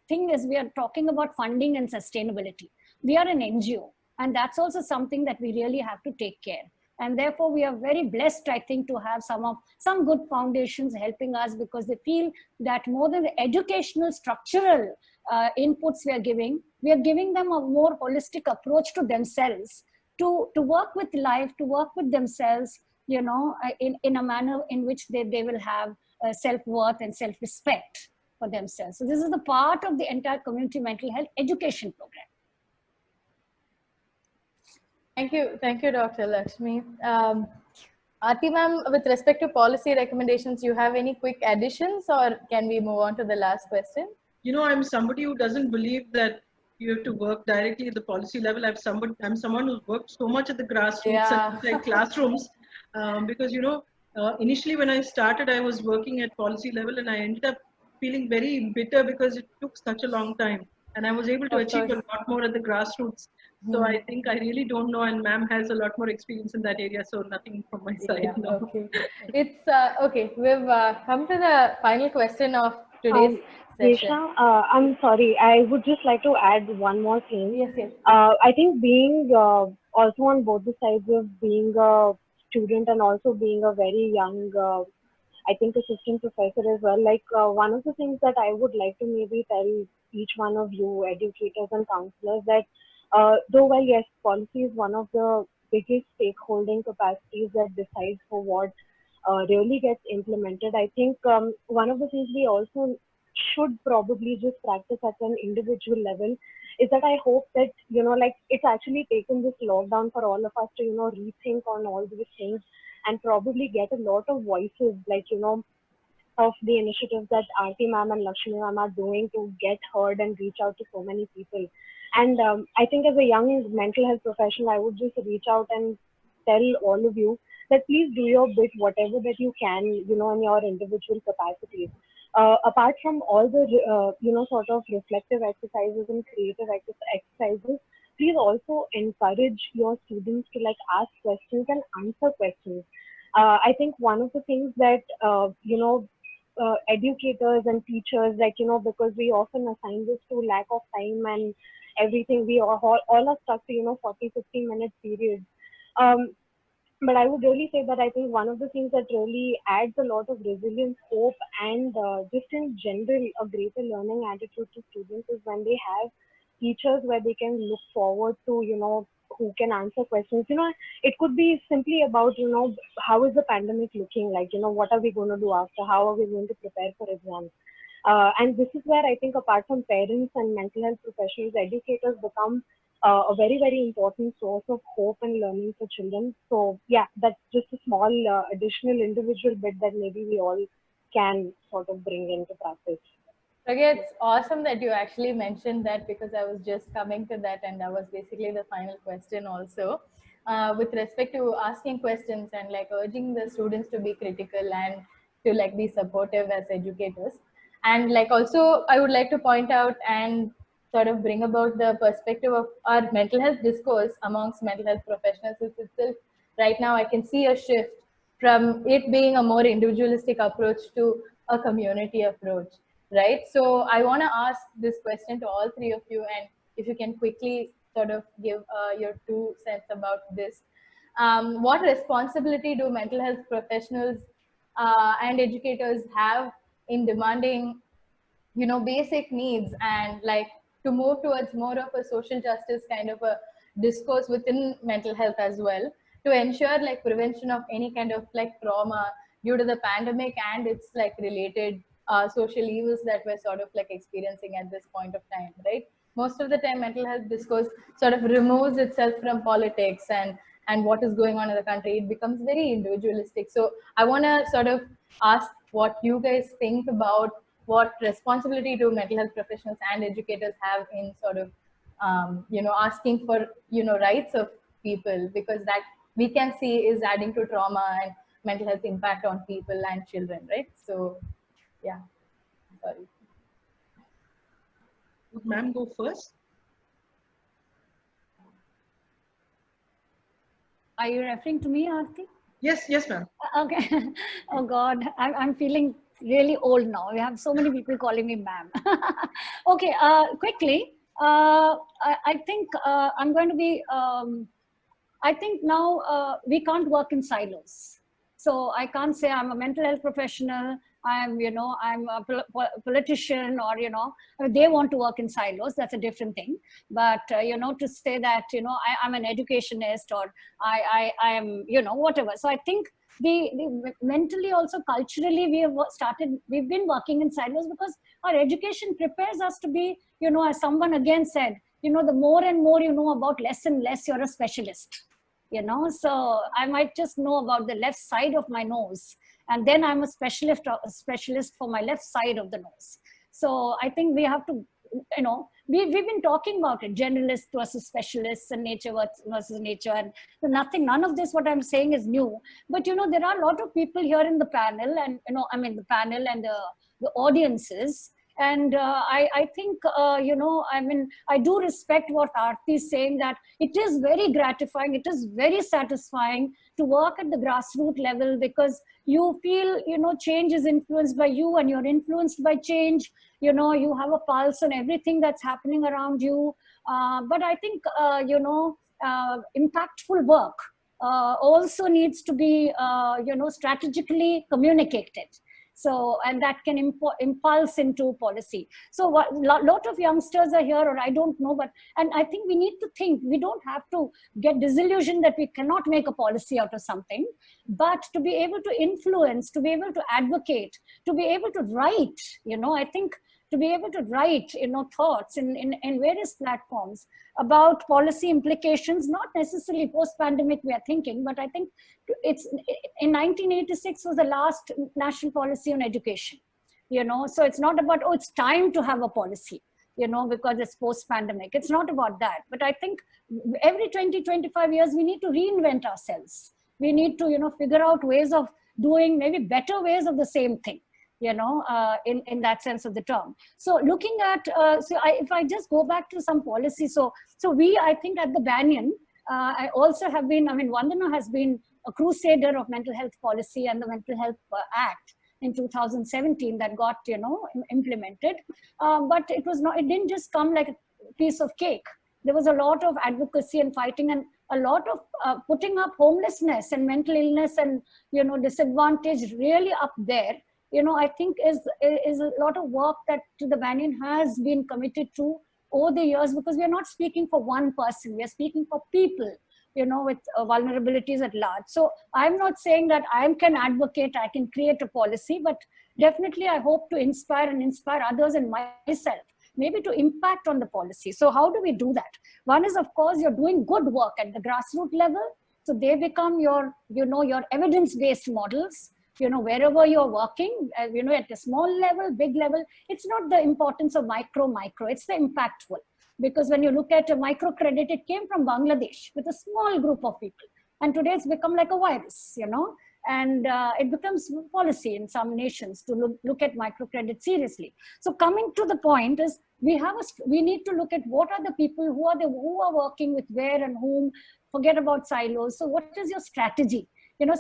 thing is we are talking about funding and sustainability. We are an NGO, and that's also something that we really have to take care. And therefore, we are very blessed, I think, to have some good foundations helping us, because they feel that more than the educational structural inputs we are giving them a more holistic approach to themselves, to work with life, to work with themselves, you know, in a manner in which they will have self-worth and self-respect for themselves. So this is the part of the entire community mental health education program. Thank you, Dr. Lakshmi. Aarti ma'am, with respect to policy recommendations, you have any quick additions, or can we move on to the last question? You know, I'm somebody who doesn't believe that you have to work directly at the policy level. I'm someone who's worked so much at the grassroots and inside classrooms, because, you know, initially when I started, I was working at policy level, and I ended up feeling very bitter because it took such a long time, and I was able to achieve a lot more at the grassroots. So I think I really don't know, and ma'am has a lot more experience in that area, so nothing from my side. Yeah, no. Okay. It's okay. We've come to the final question of today's session. Desha, I'm sorry. I would just like to add one more thing. Yes, yes. I think being also on both the sides of being a student and also being a very young, I think, assistant professor as well. Like one of the things that I would like to maybe tell each one of you, educators and counselors, that though while yes, policy is one of the biggest stakeholding capacities that decides for what really gets implemented, I think one of the things we also should probably just practice at an individual level is that I hope that, like it's actually taken this lockdown for all of us to, rethink on all these things and probably get a lot of voices, like, of the initiatives that Aarti ma'am and Lakshmi ma'am are doing to get heard and reach out to so many people. And I think as a young mental health professional, I would just reach out and tell all of you that please do your bit, whatever that you can, in your individual capacities. Apart from all the, sort of reflective exercises and creative exercises, please also encourage your students to like ask questions and answer questions. I think one of the things that, educators and teachers, like, because we often assign this to lack of time and everything, we all are stuck to, 40, 50-minute periods. But I would really say that I think one of the things that really adds a lot of resilience, hope, and just in general, a greater learning attitude to students is when they have teachers where they can look forward to, who can answer questions. It could be simply about, how is the pandemic looking like? What are we going to do after? How are we going to prepare for exams? And this is where I think apart from parents and mental health professionals, educators become a very, very important source of hope and learning for children. So yeah, that's just a small additional individual bit that maybe we all can sort of bring into practice. Okay, it's awesome that you actually mentioned that, because I was just coming to that, and that was basically the final question also. With respect to asking questions and like urging the students to be critical and to like be supportive as educators. And like also I would like to point out and sort of bring about the perspective of our mental health discourse amongst mental health professionals is itself. Right now I can see a shift from it being a more individualistic approach to a community approach, right? So I want to ask this question to all three of you, and if you can quickly sort of give your 2 cents about this. What responsibility do mental health professionals and educators have in demanding, basic needs, and like to move towards more of a social justice kind of a discourse within mental health as well, to ensure like prevention of any kind of like trauma due to the pandemic and its like related social evils that we're sort of like experiencing at this point of time, right? Most of the time mental health discourse sort of removes itself from politics and what is going on in the country. It becomes very individualistic. So I want to sort of ask what you guys think about what responsibility do mental health professionals and educators have in sort of asking for rights of people, because that we can see is adding to trauma and mental health impact on people and children, right? So yeah, sorry. Would ma'am go first? Are you referring to me, Aarti? Yes, ma'am. Okay. Oh God, I'm feeling really old now. We have so many people calling me ma'am. Okay, quickly. I think I'm going to be, I think now we can't work in silos. So I can't say I'm a mental health professional, I'm a politician, or, I mean, they want to work in silos. That's a different thing. But, to say that, I'm an educationist, or I am, whatever. So I think the mentally, also culturally, we've been working in silos because our education prepares us to be, as someone again said, the more and more you know about, less and less you're a specialist. So I might just know about the left side of my nose, and then I'm a specialist for my left side of the nose. So I think we have to, we've been talking about it, generalists versus specialists, and nature versus nature, and none of this, what I'm saying, is new. But, there are a lot of people here in the panel, and, the panel and the audiences, And I think, I mean, I do respect what Aarti is saying, that it is very gratifying, it is very satisfying to work at the grassroots level, because you feel, change is influenced by you and you're influenced by change. You have a pulse on everything that's happening around you. But I think, impactful work also needs to be, strategically communicated. So, and that can impulse into policy. So what lot of youngsters are here, or I don't know, and I think we need to think, we don't have to get disillusioned that we cannot make a policy out of something, but to be able to influence, to be able to advocate, to be able to write, I think to be able to write, thoughts in various platforms about policy implications, not necessarily post-pandemic we are thinking, but I think it's in 1986 was the last national policy on education, so it's not about, oh, it's time to have a policy, because it's post-pandemic. It's not about that. But I think every 20, 25 years, we need to reinvent ourselves. We need to, figure out ways of doing maybe better ways of the same thing, in that sense of the term. So looking at, if I just go back to some policy, so we, I think at the Banyan, I also have been, Vandana has been a crusader of mental health policy and the Mental Health Act in 2017 that got, implemented. But it didn't just come like a piece of cake. There was a lot of advocacy and fighting, and a lot of putting up homelessness and mental illness and, disadvantage really up there. I think is a lot of work that the Banyan has been committed to over the years, because we are not speaking for one person, we are speaking for people, with vulnerabilities at large. So I'm not saying that I can advocate, I can create a policy, but definitely I hope to inspire others and myself, maybe to impact on the policy. So how do we do that? One is, of course, you're doing good work at the grassroots level. So they become your, your evidence-based models. Wherever you're working, at a small level, big level, it's not the importance of micro, it's the impactful. Because when you look at a microcredit, it came from Bangladesh with a small group of people. And today it's become like a virus, and it becomes policy in some nations to look at microcredit seriously. So coming to the point is, we need to look at what are the people who are working with where and whom, forget about silos. So what is your strategy?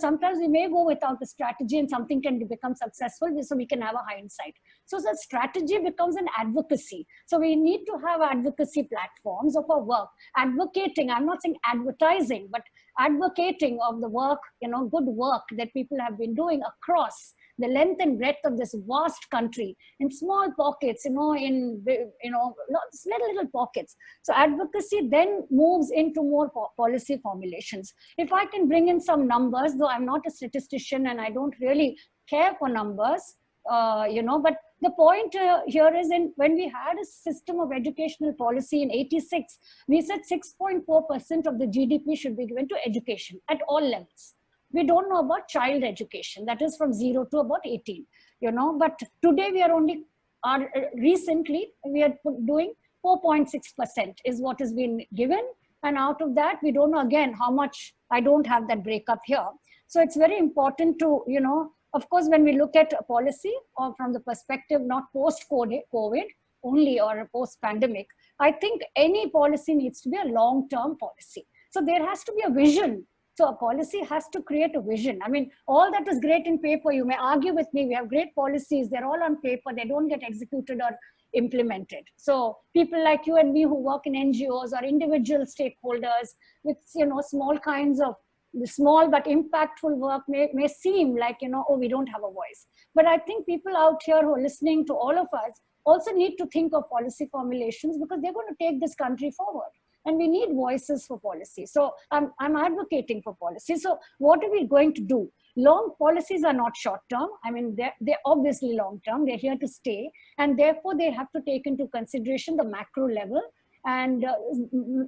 Sometimes we may go without a strategy and something can become successful, so we can have a hindsight. So the strategy becomes an advocacy. So we need to have advocacy platforms of our work. Advocating, I'm not saying advertising, but advocating of the work, good work that people have been doing across the length and breadth of this vast country in small pockets, in little pockets. So advocacy then moves into more policy formulations. If I can bring in some numbers, though I'm not a statistician and I don't really care for numbers, but the point here is, when we had a system of educational policy in 86, we said 6.4% of the GDP should be given to education at all levels. We don't know about child education, that is from 0 to about 18, but today we are recently we are doing 4.6% is what has been given. And out of that, we don't know again how much, I don't have that breakup here. So it's very important to, of course, when we look at a policy or from the perspective, not post-COVID only or post-pandemic, I think any policy needs to be a long-term policy. So there has to be a vision. So a policy has to create a vision. All that is great in paper. You may argue with me, we have great policies. They're all on paper. They don't get executed or implemented. So people like you and me who work in NGOs or individual stakeholders with, small kinds of small but impactful work may seem like, oh, we don't have a voice. But I think people out here who are listening to all of us also need to think of policy formulations, because they're going to take this country forward. And we need voices for policy. So I'm advocating for policy. So what are we going to do? Long policies are not short term. They're obviously long term. They're here to stay. And therefore, they have to take into consideration the macro level. And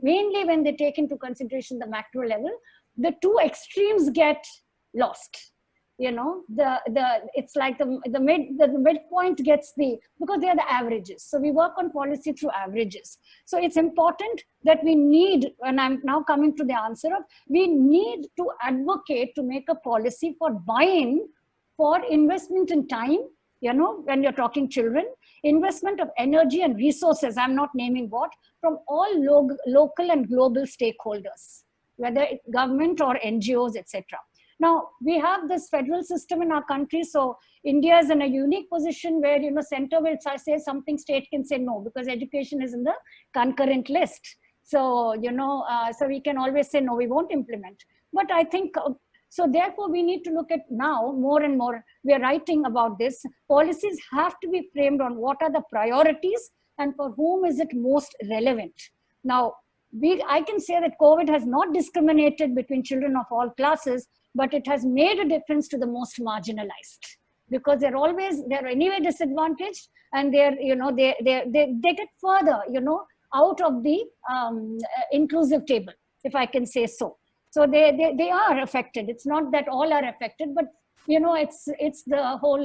mainly when they take into consideration the macro level, the two extremes get lost. It's like the midpoint gets because they are the averages. So we work on policy through averages. So it's important that we need, and I'm now coming to the answer of, we need to advocate to make a policy for buy-in, for investment in time, when you're talking children, investment of energy and resources, I'm not naming what, from all local and global stakeholders, whether it's government or NGOs, etc. Now, we have this federal system in our country, so India is in a unique position where, you know, center will say something, state can say no, because education is in the concurrent list. So, you know, so we can always say, no, we won't implement. But I think, so therefore we need to look at now more and more, we are writing about this, policies have to be framed on what are the priorities and for whom is it most relevant. Now, I can say that COVID has not discriminated between children of all classes, but it has made a difference to the most marginalized, because they're anyway disadvantaged, and they're, you know, they get further, you know, out of the inclusive table, if I can say so. So they are affected. It's not that all are affected, but, you know, it's the whole,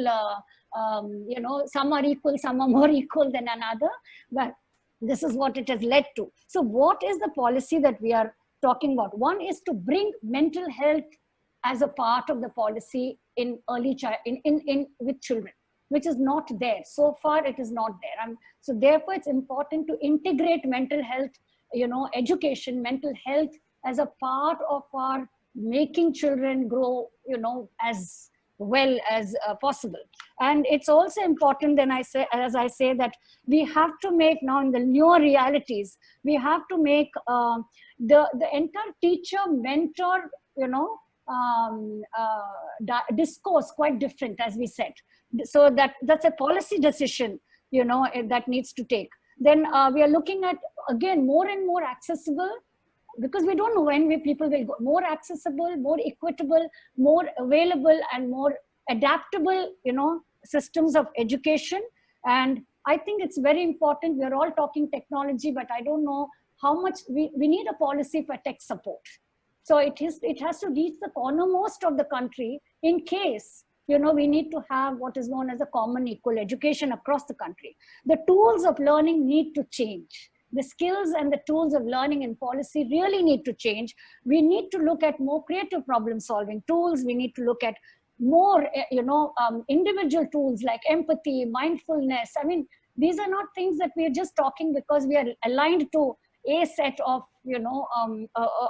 you know, some are equal, some are more equal than another, but this is what it has led to. So what is the policy that we are talking about? One is to bring mental health as a part of the policy in early with children, which is not there. So far, it is not there. So therefore, it's important to integrate mental health, you know, education, mental health as a part of our making children grow, you know, as well as possible. And it's also important, then as I say that we have to make now in the newer realities, we have to make the entire teacher mentor, you know, discourse quite different, as we said. So that's a policy decision, you know, that needs to take. Then we are looking at, again, more and more accessible, because we don't know when people will go, more accessible, more equitable, more available, and more adaptable, you know, systems of education. And I think it's very important. We're all talking technology, but I don't know how much we need a policy for tech support. So it has to reach the cornermost of the country in case, you know, we need to have what is known as a common equal education across the country. The tools of learning need to change. The skills and the tools of learning in policy really need to change. We need to look at more creative problem solving tools. We need to look at more, you know, individual tools like empathy, mindfulness. I mean, these are not things that we are just talking because we are aligned to a set of, you know,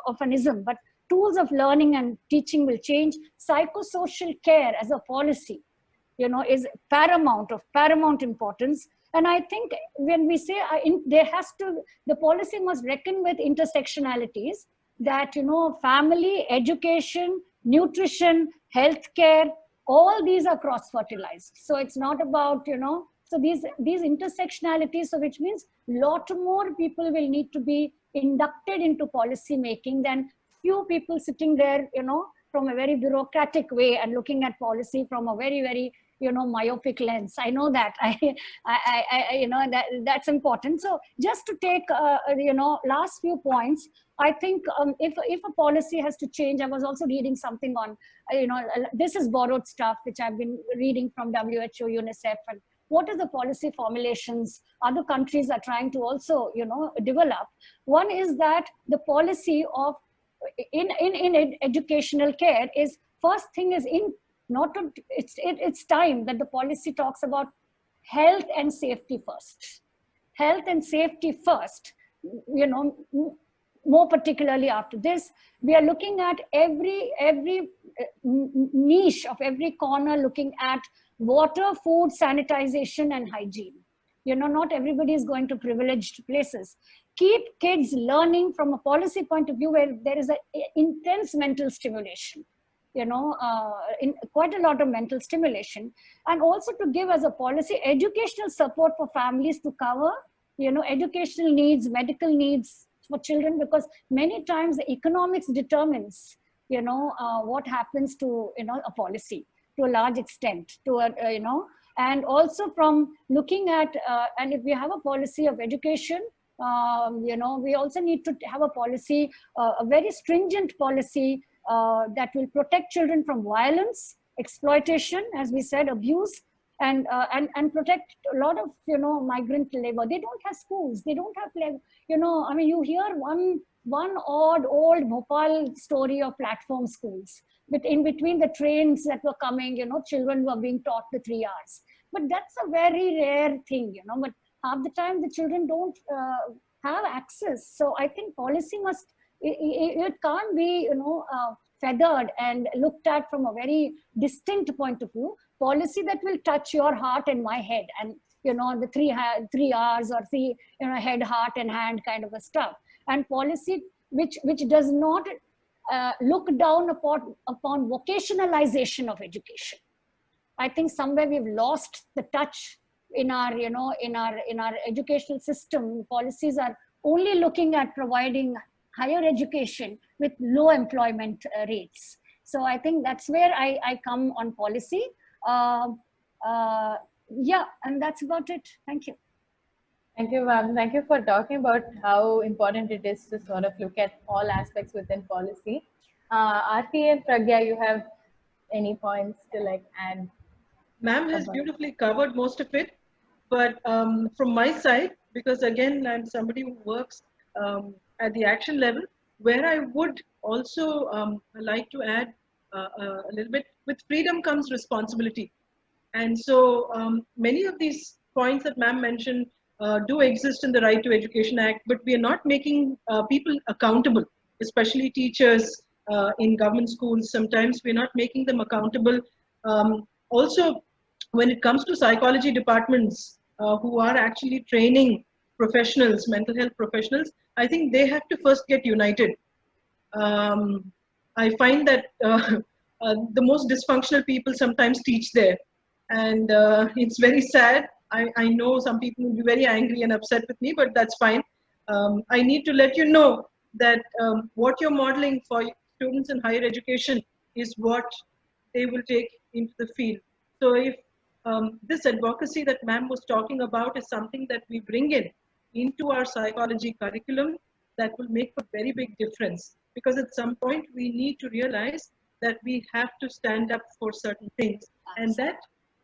of an ism, but tools of learning and teaching will change. Psychosocial care as a policy, you know, is of paramount importance. And I think when we say the policy must reckon with intersectionalities, that, you know, family, education, nutrition, healthcare, all these are cross-fertilized. So it's not about, you know, so these intersectionalities, so which means a lot more people will need to be inducted into policy making than few people sitting there, you know, from a very bureaucratic way and looking at policy from a very, very, you know, myopic lens. I know that. I you know, that's important. So just to take, you know, last few points, I think if a policy has to change, I was also reading something on, you know, this is borrowed stuff, which I've been reading from WHO, UNICEF, and what are the policy formulations other countries are trying to also, you know, develop. One is that the policy of in educational care is, first thing is it's time that the policy talks about health and safety first. Health and safety first, you know, more particularly after this, we are looking at every niche of every corner, looking at water, food, sanitization, and hygiene. You know, not everybody is going to privileged places. Keep kids learning from a policy point of view where there is an intense mental stimulation, you know, in quite a lot of mental stimulation, and also to give as a policy educational support for families to cover, you know, educational needs, medical needs for children, because many times the economics determines, you know, what happens to, you know, a policy to a large extent, to a, you know, and also from looking at, and if we have a policy of education, you know, we also need to have a policy, a very stringent policy that will protect children from violence, exploitation, as we said, abuse, and protect a lot of, you know, migrant labor. They don't have schools, they don't have, you know, I mean, you hear one odd old Bhopal story of platform schools, but in between the trains that were coming, you know, children were being taught the 3 hours. But that's a very rare thing, but half the time the children don't have access. So I think policy must, it can't be, feathered and looked at from a very distinct point of view. Policy that will touch your heart and my head, and the three R's, or three, head, heart, and hand kind of a stuff. And policy which does not look down upon vocationalization of education. I think somewhere we've lost the touch in our, in our educational system. Policies are only looking at providing higher education with low employment rates. So I think that's where I come on policy. Yeah, and that's about it. Thank you. Thank you, ma'am. Thank you for talking about how important it is to sort of look at all aspects within policy. Aarti and Pragya, you have any points to add? Ma'am has beautifully covered most of it, but from my side, because again, I'm somebody who works at the action level, where I would also like to add a little bit, with freedom comes responsibility. And so many of these points that ma'am mentioned do exist in the Right to Education Act, but we are not making people accountable, especially teachers in government schools. Sometimes we're not making them accountable. Also, when it comes to psychology departments who are actually training professionals, mental health professionals, I think they have to first get united. I find that the most dysfunctional people sometimes teach there. And it's very sad. I know some people will be very angry and upset with me, but that's fine. I need to let you know that what you're modeling for students in higher education is what they will take into the field. So if this advocacy that ma'am was talking about is something that we bring into our psychology curriculum, that will make a very big difference. Because at some point we need to realize that we have to stand up for certain things, and that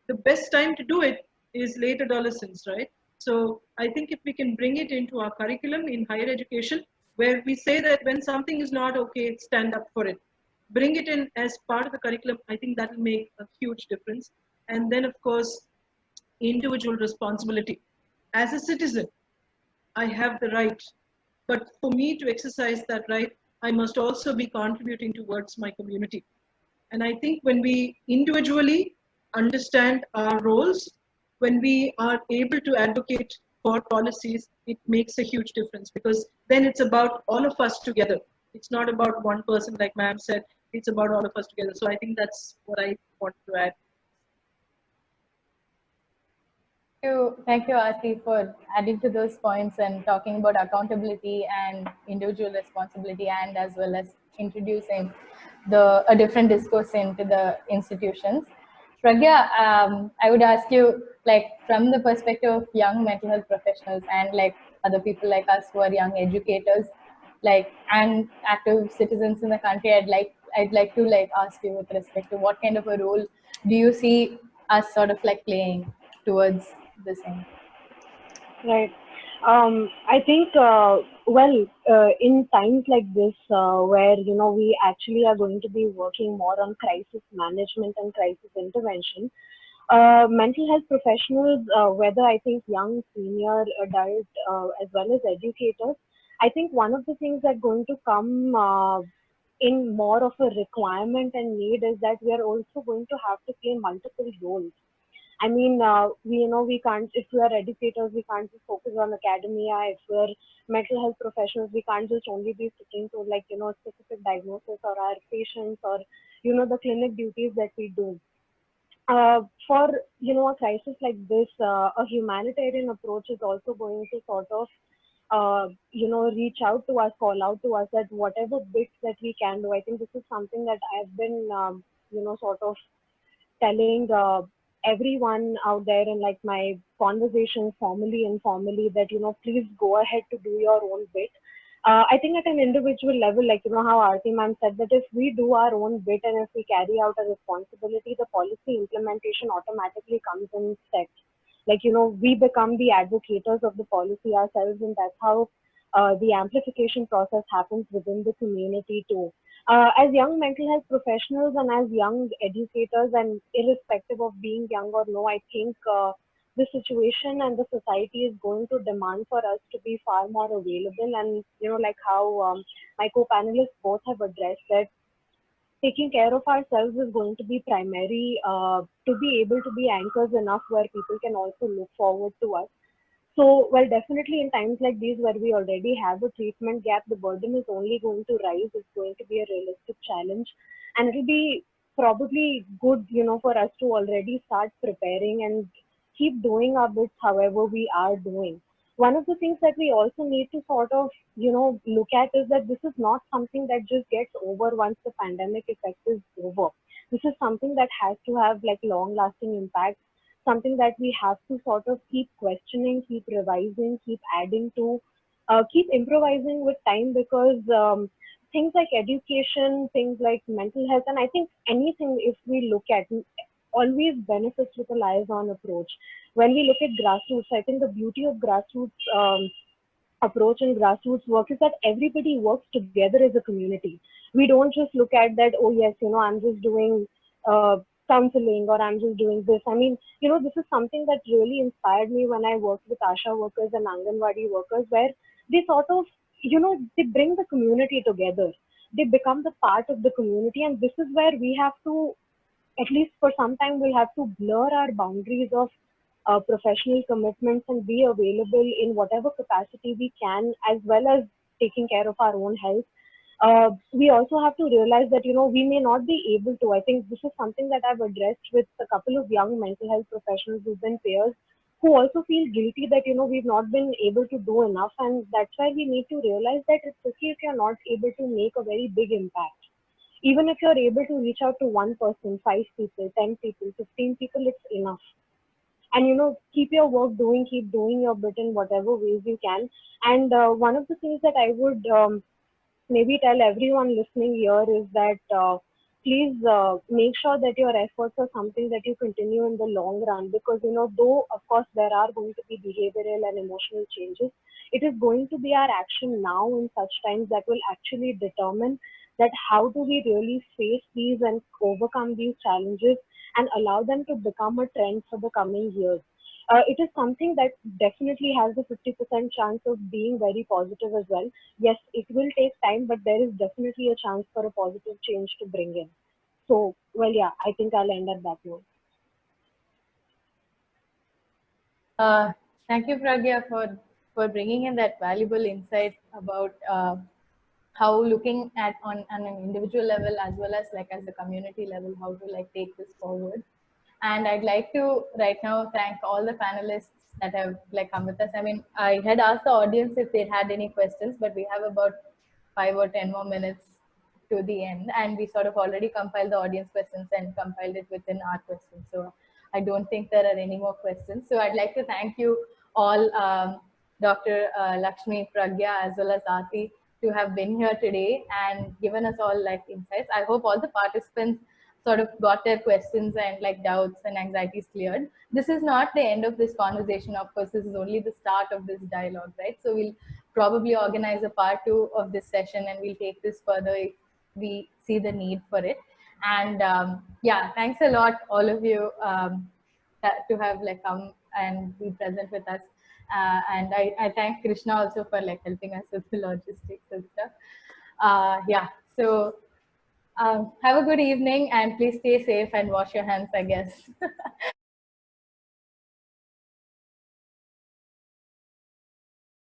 the best time to do it is late adolescence, right? So I think if we can bring it into our curriculum in higher education, where we say that when something is not okay, stand up for it. Bring it in as part of the curriculum, I think that will make a huge difference. And then, of course, individual responsibility. As a citizen, I have the right, but for me to exercise that right, I must also be contributing towards my community. And I think when we individually understand our roles, when we are able to advocate for policies, it makes a huge difference, because then it's about all of us together. It's not about one person, like ma'am said, it's about all of us together. So I think that's what I want to add. Thank you, Aarti, for adding to those points and talking about accountability and individual responsibility, and as well as introducing a different discourse into the institutions. Pragya, I would ask you, from the perspective of young mental health professionals and other people like us who are young educators, and active citizens in the country, I'd like to ask you with respect to what kind of a role do you see us sort of playing towards the same? Right. I think, in times like this, where, we actually are going to be working more on crisis management and crisis intervention, mental health professionals, whether I think young, senior, adult, as well as educators, I think one of the things that's going to come in more of a requirement and need is that we are also going to have to play multiple roles. I mean, we can't, if we are educators, we can't just focus on academia. If we're mental health professionals, we can't just only be sticking to specific diagnosis or our patients or, the clinic duties that we do. For, a crisis like this, a humanitarian approach is also going to sort of, reach out to us, call out to us that whatever bits that we can do. I think this is something that I've been, sort of telling everyone out there in my conversations, formally, informally, that please go ahead to do your own bit. I think at an individual level, how Aarti ma'am said, that if we do our own bit and if we carry out a responsibility, the policy implementation automatically comes in steps. We become the advocates of the policy ourselves, and that's how the amplification process happens within the community too. As young mental health professionals and as young educators, and irrespective of being young or no, I think the situation and the society is going to demand for us to be far more available. And like how my co-panelists both have addressed that taking care of ourselves is going to be primary, to be able to be anchors enough where people can also look forward to us. So, well, definitely in times like these where we already have a treatment gap, the burden is only going to rise. It's going to be a realistic challenge. And it'll be probably good, for us to already start preparing and keep doing our bits however we are doing. One of the things that we also need to sort of, look at is that this is not something that just gets over once the pandemic effect is over. This is something that has to have like long lasting impact, something that we have to sort of keep questioning, keep revising, keep adding to, keep improvising with time, because things like education, things like mental health, and I think anything, if we look at, always benefits with a liaison approach. When we look at grassroots, I think the beauty of grassroots approach and grassroots work is that everybody works together as a community. We don't just look at that, oh yes, I'm just doing counseling, or I'm just doing this. I mean, this is something that really inspired me when I worked with ASHA workers and Anganwadi workers, where they sort of, they bring the community together. They become the part of the community, and this is where we have to, at least for some time, we'll have to blur our boundaries of professional commitments and be available in whatever capacity we can, as well as taking care of our own health. We also have to realize that, we may not be able to. I think this is something that I've addressed with a couple of young mental health professionals who've been peers, who also feel guilty that, we've not been able to do enough. And that's why we need to realize that it's okay if you're not able to make a very big impact. Even if you're able to reach out to one person, 5 people, 10 people, 15 people, it's enough. And keep your work doing, keep doing your bit in whatever ways you can. And one of the things that I would maybe tell everyone listening here is that please make sure that your efforts are something that you continue in the long run, because though of course there are going to be behavioral and emotional changes, it is going to be our action now in such times that will actually determine that how do we really face these and overcome these challenges and allow them to become a trend for the coming years. It is something that definitely has a 50% chance of being very positive as well. Yes, it will take time, but there is definitely a chance for a positive change to bring in. So, well, yeah, I think I'll end at that note. Thank you, Pragya, for bringing in that valuable insight about how looking at on an individual level as well as like as a community level, how to like take this forward. And I'd like to right now thank all the panelists that have like come with us. I mean, I had asked the audience if they had any questions, but we have about 5 or 10 more minutes to the end, and we sort of already compiled the audience questions and compiled it within our questions. So I don't think there are any more questions. So I'd like to thank you all, Dr. Lakshmi, Pragya, as well as Aarti, to have been here today and given us all like insights. I hope all the participants sort of got their questions and like doubts and anxieties cleared. This is not the end of this conversation. Of course, this is only the start of this dialogue, right? So we'll probably organize a part 2 of this session, and we'll take this further if we see the need for it. And yeah, thanks a lot, all of you, to have like come and be present with us. And I thank Krishna also for like helping us with the logistics and stuff. Yeah, so have a good evening, and please stay safe and wash your hands, I guess.